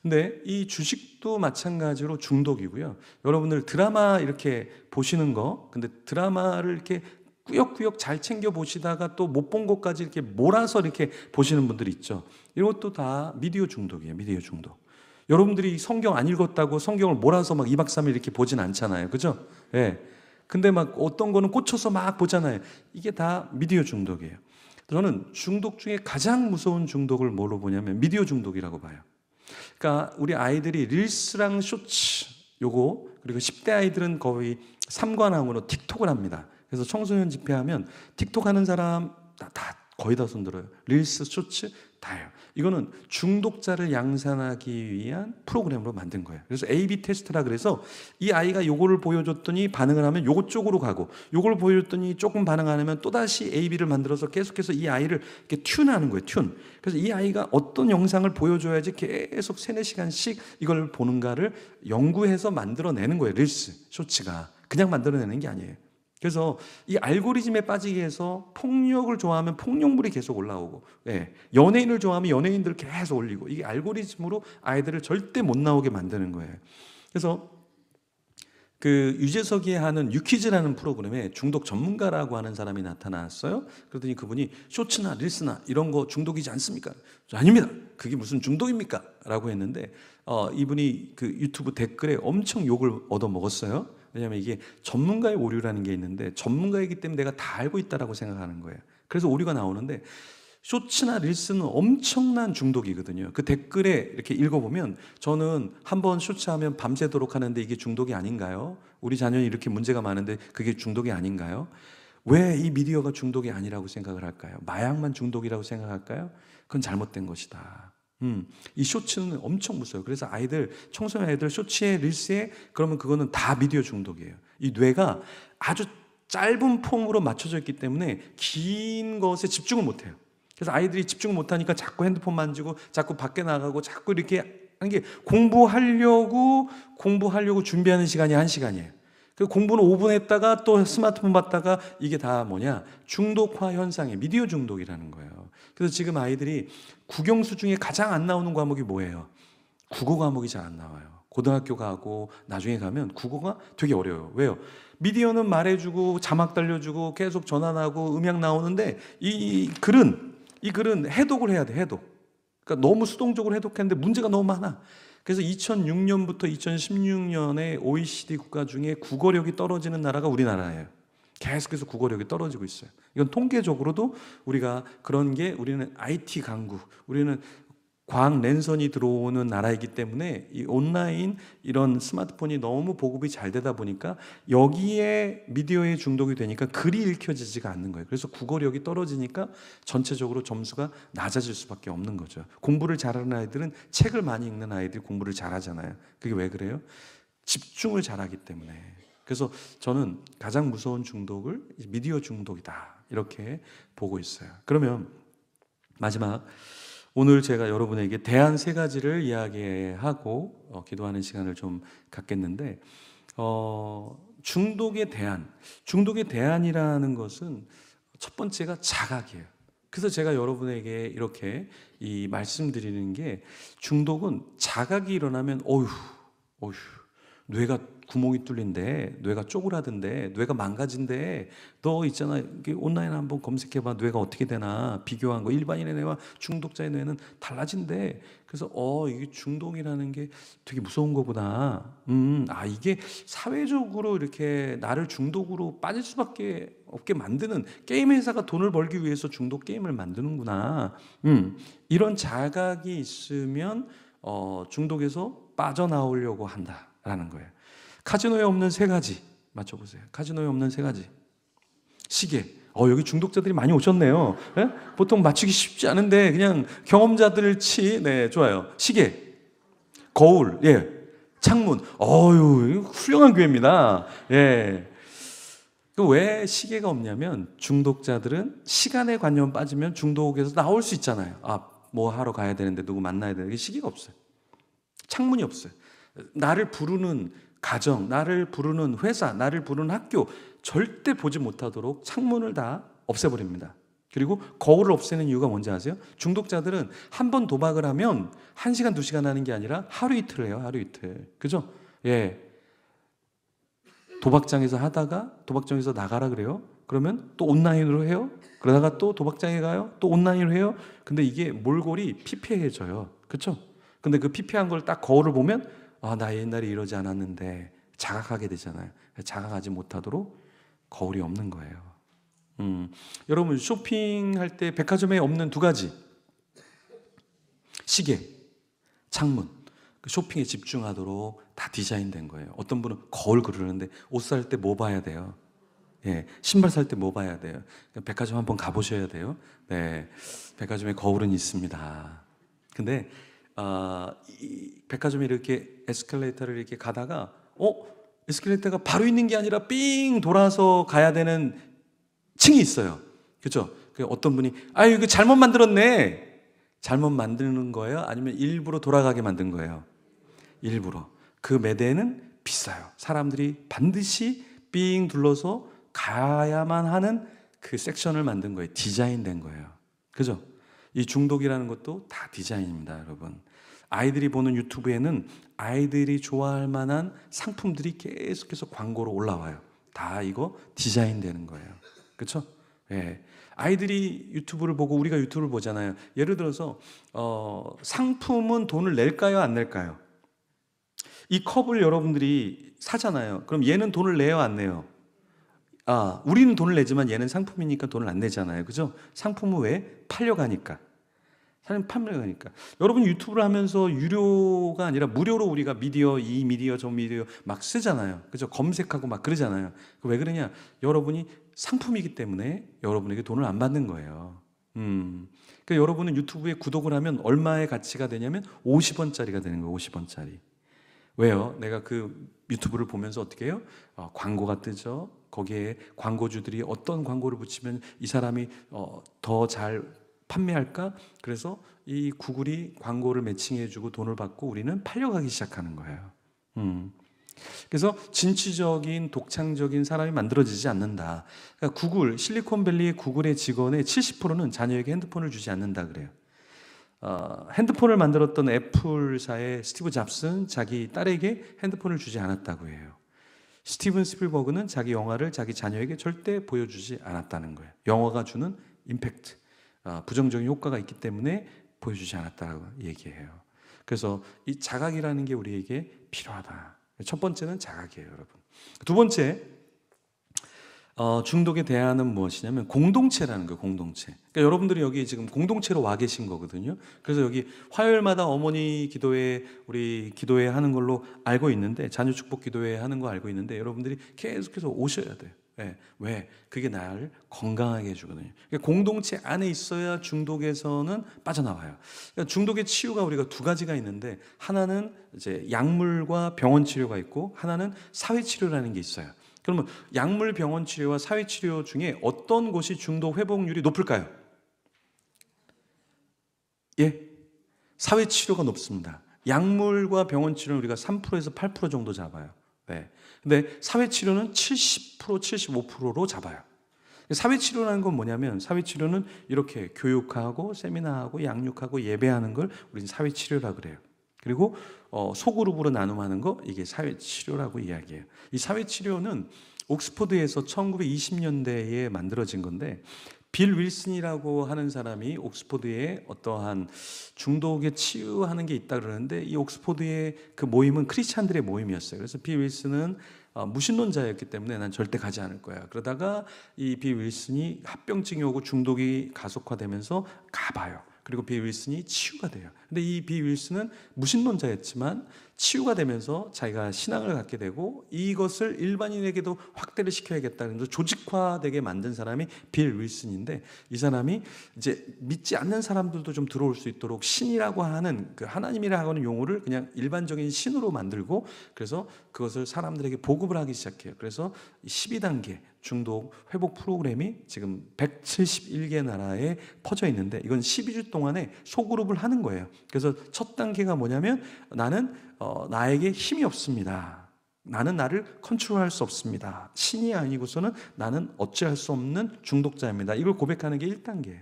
B: 근데 이 주식도 마찬가지로 중독이고요. 여러분들 드라마 이렇게 보시는 거, 근데 드라마를 이렇게 꾸역꾸역 잘 챙겨 보시다가 또 못 본 것까지 이렇게 몰아서 이렇게 보시는 분들이 있죠. 이것도 다 미디어 중독이에요. 미디어 중독. 여러분들이 성경 안 읽었다고 성경을 몰아서 막 2박 3일 이렇게 보진 않잖아요. 그죠? 예. 네. 근데 막 어떤 거는 꽂혀서 막 보잖아요. 이게 다 미디어 중독이에요. 저는 중독 중에 가장 무서운 중독을 뭘로 보냐면 미디어 중독이라고 봐요. 그러니까 우리 아이들이 릴스랑 쇼츠 요거 그리고 10대 아이들은 거의 삼관왕으로 틱톡을 합니다. 그래서 청소년 집회하면 틱톡 하는 사람 다 거의 다 손들어요. 릴스, 쇼츠 다요. 이거는 중독자를 양산하기 위한 프로그램으로 만든 거예요. 그래서 A/B 테스트라 그래서 이 아이가 요거를 보여줬더니 반응을 하면 요거 쪽으로 가고 요걸 보여줬더니 조금 반응 안 하면 또다시 A/B를 만들어서 계속해서 이 아이를 이렇게 튠하는 거예요. 튠. 그래서 이 아이가 어떤 영상을 보여줘야지 계속 3-4시간씩 이걸 보는가를 연구해서 만들어내는 거예요. 릴스, 쇼츠가. 그냥 만들어내는 게 아니에요. 그래서 이 알고리즘에 빠지게 해서 폭력을 좋아하면 폭력물이 계속 올라오고, 예, 연예인을 좋아하면 연예인들을 계속 올리고, 이게 알고리즘으로 아이들을 절대 못 나오게 만드는 거예요. 그래서 그 유재석이 하는 유퀴즈라는 프로그램에 중독 전문가라고 하는 사람이 나타났어요. 그러더니 그분이 쇼츠나 릴스나 이런 거 중독이지 않습니까? 아닙니다. 그게 무슨 중독입니까? 라고 했는데 이분이 그 유튜브 댓글에 엄청 욕을 얻어먹었어요. 왜냐하면 이게 전문가의 오류라는 게 있는데 전문가이기 때문에 내가 다 알고 있다라고 생각하는 거예요. 그래서 오류가 나오는데 쇼츠나 릴스는 엄청난 중독이거든요. 그 댓글에 이렇게 읽어보면 저는 한번 쇼츠하면 밤새도록 하는데 이게 중독이 아닌가요? 우리 자녀는 이렇게 문제가 많은데 그게 중독이 아닌가요? 왜 이 미디어가 중독이 아니라고 생각을 할까요? 마약만 중독이라고 생각할까요? 그건 잘못된 것이다. 이 쇼츠는 엄청 무서워요. 그래서 아이들, 청소년 아이들 쇼츠에 릴스에 그러면 그거는 다 미디어 중독이에요. 이 뇌가 아주 짧은 폼으로 맞춰져 있기 때문에 긴 것에 집중을 못해요. 그래서 아이들이 집중을 못하니까 자꾸 핸드폰 만지고 자꾸 밖에 나가고 자꾸 이렇게 한 게 공부하려고 준비하는 시간이 1시간이에요. 그 공부는 5분 했다가 또 스마트폰 봤다가 이게 다 뭐냐? 중독화 현상이에요. 미디어 중독이라는 거예요. 그래서 지금 아이들이 국영수 중에 가장 안 나오는 과목이 뭐예요? 국어 과목이 잘 안 나와요. 고등학교 가고 나중에 가면 국어가 되게 어려워요. 왜요? 미디어는 말해주고 자막 달려주고 계속 전화 나고 음향 나오는데 이 글은 해독을 해야 돼. 해독. 그러니까 너무 수동적으로 해독했는데 문제가 너무 많아. 그래서 2006년부터 2016년에 OECD 국가 중에 국어력이 떨어지는 나라가 우리나라예요. 계속해서 국어력이 떨어지고 있어요. 이건 통계적으로도 우리가 그런 게 우리는 IT 강국, 우리는 광 랜선이 들어오는 나라이기 때문에 이 온라인 이런 스마트폰이 너무 보급이 잘 되다 보니까 여기에 미디어에 중독이 되니까 글이 읽혀지지가 않는 거예요. 그래서 국어력이 떨어지니까 전체적으로 점수가 낮아질 수밖에 없는 거죠. 공부를 잘하는 아이들은 책을 많이 읽는 아이들이 공부를 잘하잖아요. 그게 왜 그래요? 집중을 잘하기 때문에. 그래서 저는 가장 무서운 중독을 미디어 중독이다 이렇게 보고 있어요. 그러면 마지막, 오늘 제가 여러분에게 대안 세 가지를 이야기하고 기도하는 시간을 좀 갖겠는데, 중독의 대안이라는 것은 첫 번째가 자각이에요. 그래서 제가 여러분에게 이렇게 이 말씀드리는 게, 중독은 자각이 일어나면 어휴 뇌가 구멍이 뚫린데, 뇌가 쪼그라든데, 뇌가 망가진데, 너 있잖아, 이게 온라인 한번 검색해봐, 뇌가 어떻게 되나 비교한 거, 일반인의 뇌와 중독자의 뇌는 달라진대. 그래서 이게 중독이라는 게 되게 무서운 거구나. 이게 사회적으로 이렇게 나를 중독으로 빠질 수밖에 없게 만드는, 게임 회사가 돈을 벌기 위해서 중독 게임을 만드는구나. 이런 자각이 있으면 중독에서 빠져나오려고 한다라는 거예요. 카지노에 없는 세 가지 맞춰보세요. 카지노에 없는 세 가지. 시계. 여기 중독자들이 많이 오셨네요. 예? 보통 맞추기 쉽지 않은데 그냥 경험자들 네, 좋아요. 시계, 거울, 예, 창문. 훌륭한 교회입니다. 예. 왜 시계가 없냐면, 중독자들은 시간에 관념 빠지면 중독에서 나올 수 있잖아요. 뭐 하러 가야 되는데, 누구 만나야 되는데, 시계가 없어요. 창문이 없어요. 나를 부르는 가정, 나를 부르는 회사, 나를 부르는 학교 절대 보지 못하도록 창문을 다 없애버립니다. 그리고 거울을 없애는 이유가 뭔지 아세요? 중독자들은 한 번 도박을 하면 1시간, 2시간 하는 게 아니라 하루 이틀 해요. 하루 이틀. 그죠? 예. 도박장에서 하다가 도박장에서 나가라 그래요. 그러면 또 온라인으로 해요. 그러다가 또 도박장에 가요. 또 온라인으로 해요. 근데 이게 몰골이 피폐해져요. 그렇죠? 근데 그 피폐한 걸 딱 거울을 보면 나 옛날에 이러지 않았는데 자각하게 되잖아요. 자각하지 못하도록 거울이 없는 거예요. 여러분, 쇼핑할 때 백화점에 없는 두 가지, 시계, 창문. 그 쇼핑에 집중하도록 다 디자인된 거예요. 어떤 분은 거울 그러는데, 옷 살 때 뭐 봐야 돼요? 예, 신발 살 때 뭐 봐야 돼요? 백화점 한번 가보셔야 돼요. 네, 백화점에 거울은 있습니다. 근데 이 백화점에 이렇게 에스컬레이터를 이렇게 가다가 에스컬레이터가 바로 있는 게 아니라 삥 돌아서 가야 되는 층이 있어요. 그렇죠? 어떤 분이 이거 잘못 만들었네. 잘못 만드는 거예요? 아니면 일부러 돌아가게 만든 거예요? 일부러. 그 매대는 비싸요. 사람들이 반드시 삥 둘러서 가야만 하는 그 섹션을 만든 거예요. 디자인된 거예요. 그죠? 이 중독이라는 것도 다 디자인입니다, 여러분. 아이들이 보는 유튜브에는 아이들이 좋아할 만한 상품들이 계속해서 광고로 올라와요. 다 이거 디자인되는 거예요. 그렇죠? 예. 아이들이 유튜브를 보고 우리가 유튜브를 보잖아요. 예를 들어서 상품은 돈을 낼까요, 안 낼까요? 이 컵을 여러분들이 사잖아요. 그럼 얘는 돈을 내요, 안 내요? 우리는 돈을 내지만 얘는 상품이니까 돈을 안 내잖아요. 그죠? 상품은 왜? 팔려가니까. 사람 판매가니까. 여러분 유튜브를 하면서 유료가 아니라 무료로 우리가 미디어, 이 미디어, 저 미디어 막 쓰잖아요. 그죠? 검색하고 막 그러잖아요. 왜 그러냐? 여러분이 상품이기 때문에 여러분에게 돈을 안 받는 거예요. 그러니까 여러분은 유튜브에 구독을 하면 얼마의 가치가 되냐면 50원짜리가 되는 거예요. 50원짜리. 왜요? 내가 그 유튜브를 보면서 어떻게 해요? 광고가 뜨죠. 거기에 광고주들이 어떤 광고를 붙이면 이 사람이 더 잘 판매할까? 그래서 이 구글이 광고를 매칭해주고 돈을 받고 우리는 팔려가기 시작하는 거예요. 그래서 진취적인 독창적인 사람이 만들어지지 않는다. 그러니까 구글, 실리콘밸리의 구글의 직원의 70%는 자녀에게 핸드폰을 주지 않는다 그래요. 핸드폰을 만들었던 애플사의 스티브 잡스는 자기 딸에게 핸드폰을 주지 않았다고 해요. 스티븐 스필버그는 자기 영화를 자기 자녀에게 절대 보여주지 않았다는 거예요. 영화가 주는 임팩트, 부정적인 효과가 있기 때문에 보여주지 않았다고 얘기해요. 그래서 이 자각이라는 게 우리에게 필요하다. 첫 번째는 자각이에요, 여러분. 두 번째, 중독에 대안은 무엇이냐면 공동체라는 거예요. 공동체. 그러니까 여러분들이 여기 지금 공동체로 와 계신 거거든요. 그래서 여기 화요일마다 어머니 기도회 우리 기도회 하는 걸로 알고 있는데, 자녀 축복 기도회 하는 거 알고 있는데, 여러분들이 계속해서 오셔야 돼요. 네. 왜? 그게 나를 건강하게 해주거든요. 그러니까 공동체 안에 있어야 중독에서는 빠져나와요. 그러니까 중독의 치유가 우리가 두 가지가 있는데, 하나는 이제 약물과 병원 치료가 있고, 하나는 사회 치료라는 게 있어요. 그러면 약물, 병원 치료와 사회 치료 중에 어떤 곳이 중독 회복률이 높을까요? 예, 사회 치료가 높습니다. 약물과 병원 치료는 우리가 3%에서 8% 정도 잡아요. 네. 근데 사회 치료는 70%, 75%로 잡아요. 사회 치료라는 건 뭐냐면, 사회 치료는 이렇게 교육하고 세미나하고 양육하고 예배하는 걸 우리는 사회 치료라 그래요. 그리고 소그룹으로 나눔하는 거, 이게 사회 치료라고 이야기해요. 이 사회 치료는 옥스퍼드에서 1920년대에 만들어진 건데, 빌 윌슨이라고 하는 사람이 옥스퍼드에 어떠한 중독에 치유하는 게 있다 그러는데, 이 옥스퍼드의 그 모임은 크리스찬들의 모임이었어요. 그래서 빌 윌슨은 무신론자였기 때문에 난 절대 가지 않을 거야. 그러다가 이 빌 윌슨이 합병증이 오고 중독이 가속화되면서 가봐요. 그리고 빌 윌슨이 치유가 돼요. 근데 이 빌 윌슨은 무신론자였지만 치유가 되면서 자기가 신앙을 갖게 되고, 이것을 일반인에게도 확대를 시켜야겠다. 그래서 조직화되게 만든 사람이 빌 윌슨인데, 이 사람이 이제 믿지 않는 사람들도 좀 들어올 수 있도록 신이라고 하는, 그 하나님이라고 하는 용어를 그냥 일반적인 신으로 만들고, 그래서 그것을 사람들에게 보급을 하기 시작해요. 그래서 12단계 중독 회복 프로그램이 지금 171개 나라에 퍼져 있는데, 이건 12주 동안에 소그룹을 하는 거예요. 그래서 첫 단계가 뭐냐면, 나는 나에게 힘이 없습니다. 나는 나를 컨트롤할 수 없습니다. 신이 아니고서는 나는 어찌할 수 없는 중독자입니다. 이걸 고백하는 게 1단계예요.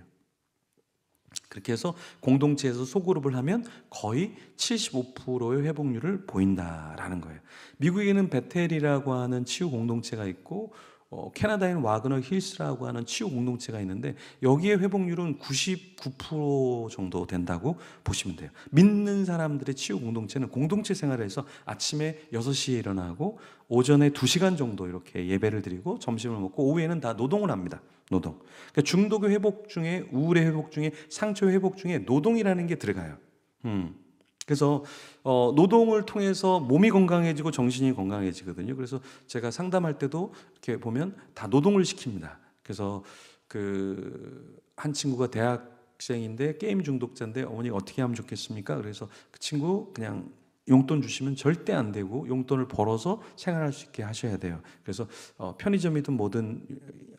B: 그렇게 해서 공동체에서 소그룹을 하면 거의 75%의 회복률을 보인다라는 거예요. 미국에는 베텔이라고 하는 치유 공동체가 있고, 캐나다에는 와그너 힐스라고 하는 치유 공동체가 있는데, 여기에 회복률은 99% 정도 된다고 보시면 돼요. 믿는 사람들의 치유 공동체는 공동체 생활에서 아침에 6시에 일어나고 오전에 2시간 정도 이렇게 예배를 드리고 점심을 먹고 오후에는 다 노동을 합니다. 노동. 그러니까 중독의 회복 중에, 우울의 회복 중에, 상처의 회복 중에 노동이라는 게 들어가요. 그래서 노동을 통해서 몸이 건강해지고 정신이 건강해지거든요. 그래서 제가 상담할 때도 이렇게 보면 다 노동을 시킵니다. 그래서 그 한 친구가 대학생인데 게임 중독자인데, 어머니가 어떻게 하면 좋겠습니까? 그래서 그 친구 그냥 용돈 주시면 절대 안 되고, 용돈을 벌어서 생활할 수 있게 하셔야 돼요. 그래서 편의점이든 뭐든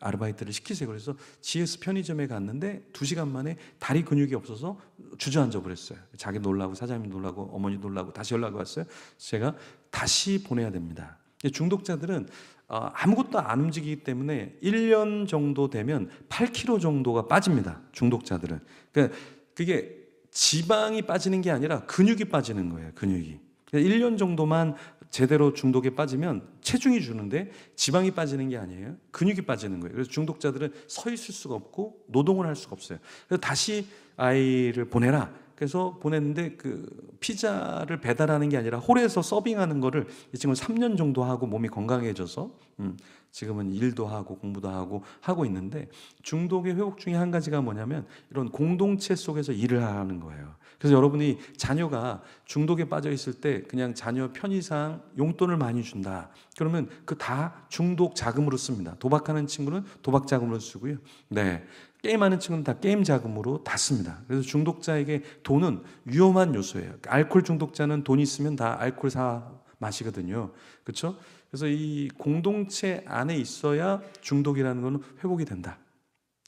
B: 아르바이트를 시키세요. 그래서 GS 편의점에 갔는데 2시간 만에 다리 근육이 없어서 주저앉아 버렸어요. 자기 놀라고, 사장님 놀라고, 어머니 놀라고 다시 연락이 왔어요. 제가 다시 보내야 됩니다. 중독자들은 아무것도 안 움직이기 때문에 1년 정도 되면 8kg 정도가 빠집니다. 중독자들은. 그러니까 그게 지방이 빠지는 게 아니라 근육이 빠지는 거예요. 근육이. 1년 정도만 제대로 중독에 빠지면 체중이 주는데 지방이 빠지는 게 아니에요. 근육이 빠지는 거예요. 그래서 중독자들은 서 있을 수가 없고 노동을 할 수가 없어요. 그래서 다시 아이를 보내라. 그래서 보냈는데, 그 피자를 배달하는 게 아니라 홀에서 서빙하는 거를 이 친구는 3년 정도 하고 몸이 건강해져서 지금은 일도 하고 공부도 하고 있는데, 중독의 회복 중에 한 가지가 뭐냐면 이런 공동체 속에서 일을 하는 거예요. 그래서 여러분이 자녀가 중독에 빠져 있을 때 그냥 자녀 편의상 용돈을 많이 준다. 그러면 그 다 중독 자금으로 씁니다. 도박하는 친구는 도박 자금으로 쓰고요. 네. 게임하는 친구는 다 게임 자금으로 다 씁니다. 그래서 중독자에게 돈은 위험한 요소예요. 알코올 중독자는 돈 있으면 다 알코올 사 마시거든요. 그렇죠? 그래서 이 공동체 안에 있어야 중독이라는 건 회복이 된다.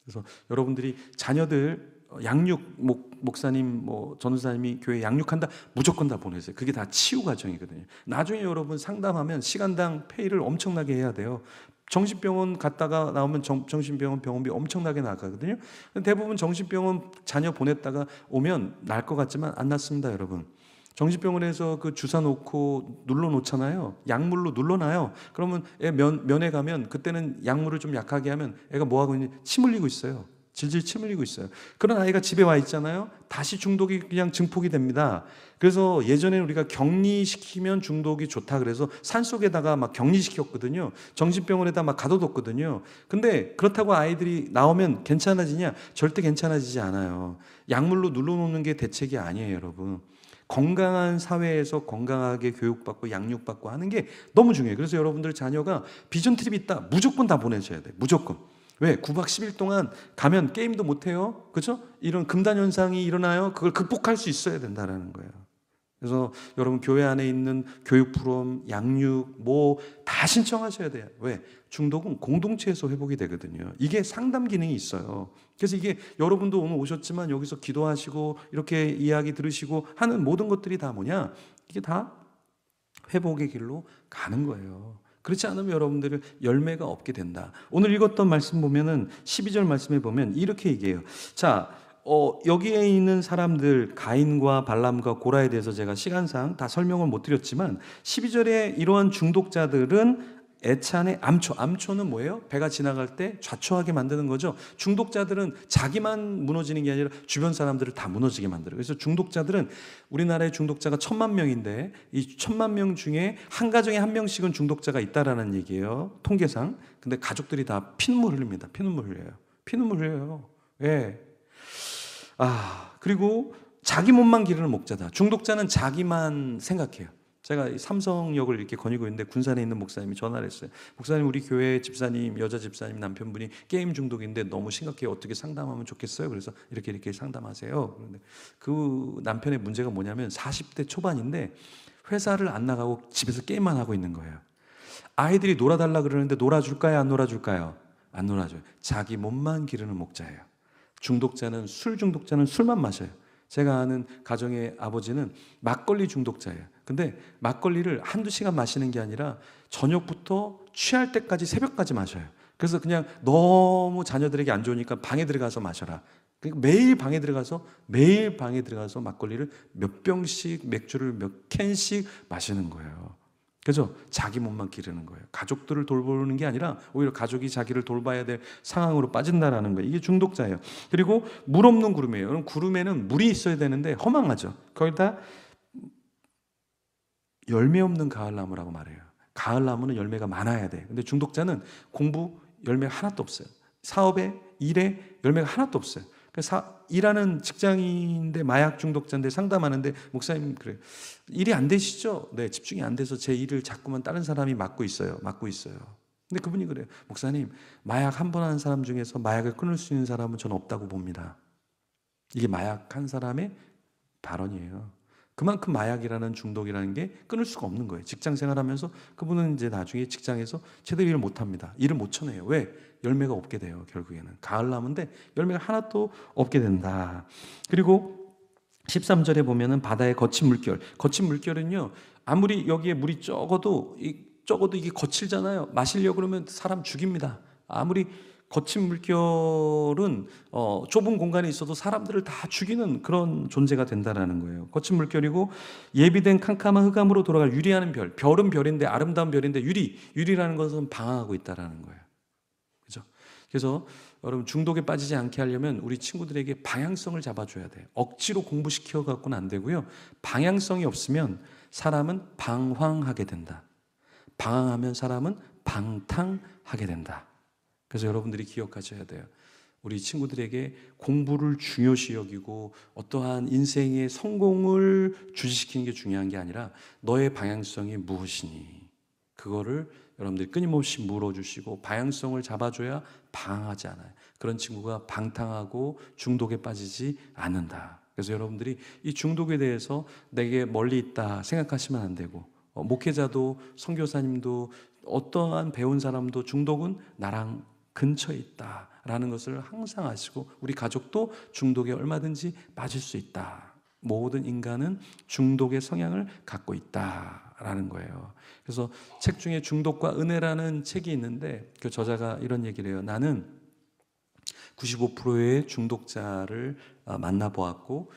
B: 그래서 여러분들이 자녀들 양육, 목사님, 전도사님이 교회 양육한다, 무조건 다 보내세요. 그게 다 치유 과정이거든요. 나중에 여러분 상담하면 시간당 페이를 엄청나게 해야 돼요. 정신병원 갔다가 나오면 정신병원 병원비 엄청나게 나가거든요. 대부분 정신병원 자녀 보냈다가 오면 날 것 같지만 안 낫습니다, 여러분. 정신병원에서 그 주사 놓고 눌러 놓잖아요. 약물로 눌러놔요. 그러면 애 면회 가면, 그때는 약물을 좀 약하게 하면 애가 뭐 하고 있는지 침 흘리고 있어요. 질질 침 흘리고 있어요. 그런 아이가 집에 와 있잖아요. 다시 중독이 그냥 증폭이 됩니다. 그래서 예전에 우리가 격리시키면 중독이 좋다 그래서 산속에다가 막 격리시켰거든요. 정신병원에다 막 가둬뒀거든요. 근데 그렇다고 아이들이 나오면 괜찮아지냐? 절대 괜찮아지지 않아요. 약물로 눌러놓는 게 대책이 아니에요, 여러분. 건강한 사회에서 건강하게 교육받고 양육받고 하는 게 너무 중요해요. 그래서 여러분들 자녀가 비전 트립이 있다. 무조건 다 보내셔야 돼요. 무조건. 왜? 9박 10일 동안 가면 게임도 못해요. 그죠? 이런 금단 현상이 일어나요. 그걸 극복할 수 있어야 된다는 거예요. 그래서 여러분 교회 안에 있는 교육 프로그램, 양육 뭐 다 신청하셔야 돼요. 왜? 중독은 공동체에서 회복이 되거든요. 이게 상담 기능이 있어요. 그래서 이게 여러분도 오늘 오셨지만 여기서 기도하시고 이렇게 이야기 들으시고 하는 모든 것들이 다 뭐냐? 이게 다 회복의 길로 가는 거예요. 그렇지 않으면 여러분들은 열매가 없게 된다. 오늘 읽었던 말씀 보면은 12절 말씀에 보면 이렇게 얘기해요. 자, 여기에 있는 사람들 가인과 발람과 고라에 대해서 제가 시간상 다 설명을 못 드렸지만 12절에 이러한 중독자들은 애찬의 암초는 뭐예요? 배가 지나갈 때 좌초하게 만드는 거죠. 중독자들은 자기만 무너지는 게 아니라 주변 사람들을 다 무너지게 만들어요. 그래서 중독자들은 우리나라의 중독자가 1,000,000명인데 이 1,000,000명 중에 한 가정에 한 명씩은 중독자가 있다라는 얘기예요. 통계상. 근데 가족들이 다 피눈물 흘립니다. 피눈물 흘려요. 피눈물 흘려요. 왜? 그리고 자기 몸만 기르는 목자다. 중독자는 자기만 생각해요. 제가 삼성역을 이렇게 거니고 있는데 군산에 있는 목사님이 전화를 했어요. 목사님, 우리 교회 집사님, 여자 집사님 남편분이 게임 중독인데 너무 심각해요. 어떻게 상담하면 좋겠어요? 그래서 이렇게 상담하세요. 그런데 그 남편의 문제가 뭐냐면 40대 초반인데 회사를 안 나가고 집에서 게임만 하고 있는 거예요. 아이들이 놀아달라 그러는데 놀아줄까요? 안 놀아줄까요? 안 놀아줘요. 자기 몸만 기르는 목자예요. 술 중독자는 술만 마셔요. 제가 아는 가정의 아버지는 막걸리 중독자예요. 근데 막걸리를 한두 시간 마시는 게 아니라 저녁부터 취할 때까지 새벽까지 마셔요. 그래서 그냥 너무 자녀들에게 안 좋으니까 방에 들어가서 마셔라. 그러니까 매일 방에 들어가서 막걸리를 몇 병씩 맥주를 몇 캔씩 마시는 거예요. 그죠? 자기 몸만 기르는 거예요. 가족들을 돌보는 게 아니라 오히려 가족이 자기를 돌봐야 될 상황으로 빠진다라는 거예요. 이게 중독자예요. 그리고 물 없는 구름이에요. 그럼 구름에는 물이 있어야 되는데 허망하죠. 거기다 열매 없는 가을나무라고 말해요. 가을나무는 열매가 많아야 돼. 근데 중독자는 공부 열매가 하나도 없어요. 사업에, 일에 열매가 하나도 없어요. 그래서 일하는 직장인인데 마약 중독자인데 상담하는데 목사님 그래요. 일이 안 되시죠? 네, 집중이 안 돼서 제 일을 자꾸만 다른 사람이 맡고 있어요. 근데 그분이 그래요. 목사님, 마약 한 번 한 사람 중에서 마약을 끊을 수 있는 사람은 저는 없다고 봅니다. 이게 마약 한 사람의 발언이에요. 그만큼 마약이라는 중독이라는 게 끊을 수가 없는 거예요. 직장 생활하면서 그분은 이제 나중에 직장에서 제대로 일을 못 합니다. 일을 못 쳐내요. 왜? 열매가 없게 돼요. 결국에는 가을나무인데 열매가 하나도 없게 된다. 그리고 13절에 보면은 바다의 거친 물결은요. 아무리 여기에 물이 적어도 이게 거칠잖아요. 마시려고 그러면 사람 죽입니다. 아무리 거친 물결은 좁은 공간에 있어도 사람들을 다 죽이는 그런 존재가 된다라는 거예요. 거친 물결이고 예비된 캄캄한 흑암으로 돌아갈 유리하는 별은 별인데 아름다운 별인데 유리라는 것은 방황하고 있다라는 거예요. 그죠? 그래서 여러분 중독에 빠지지 않게 하려면 우리 친구들에게 방향성을 잡아줘야 돼요. 억지로 공부시켜 갖고는 안 되고요. 방향성이 없으면 사람은 방황하게 된다. 방황하면 사람은 방탕하게 된다. 그래서 여러분들이 기억하셔야 돼요. 우리 친구들에게 공부를 중요시 여기고 어떠한 인생의 성공을 주시키는 게 중요한 게 아니라 너의 방향성이 무엇이니? 그거를 여러분들이 끊임없이 물어주시고 방향성을 잡아줘야 방황하지 않아요. 그런 친구가 방탕하고 중독에 빠지지 않는다. 그래서 여러분들이 이 중독에 대해서 내게 멀리 있다 생각하시면 안 되고 목회자도 선교사님도 어떠한 배운 사람도 중독은 나랑 근처에 있다라는 것을 항상 아시고 우리 가족도 중독에 얼마든지 빠질 수 있다. 모든 인간은 중독의 성향을 갖고 있다라는 거예요. 그래서 책 중에 중독과 은혜라는 책이 있는데 그 저자가 이런 얘기를 해요. 나는 95%의 중독자를 만나보았고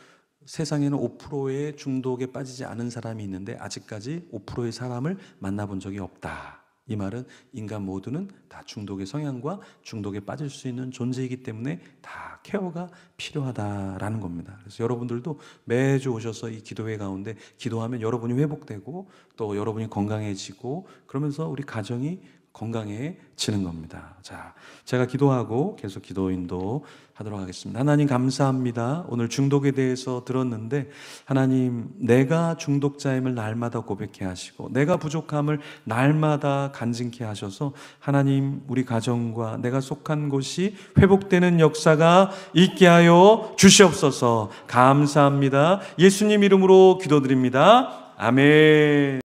B: 세상에는 5%의 중독에 빠지지 않은 사람이 있는데 아직까지 5%의 사람을 만나본 적이 없다. 이 말은 인간 모두는 다 중독의 성향과 중독에 빠질 수 있는 존재이기 때문에 다 케어가 필요하다라는 겁니다. 그래서 여러분들도 매주 오셔서 이 기도회 가운데 기도하면 여러분이 회복되고 또 여러분이 건강해지고 그러면서 우리 가정이 건강해지는 겁니다. 자, 제가 기도하고 계속 기도 인도 하도록 하겠습니다. 하나님 감사합니다. 오늘 중독에 대해서 들었는데 하나님 내가 중독자임을 날마다 고백해 하시고 내가 부족함을 날마다 간증케 하셔서 하나님 우리 가정과 내가 속한 곳이 회복되는 역사가 있게 하여 주시옵소서. 감사합니다. 예수님 이름으로 기도드립니다. 아멘.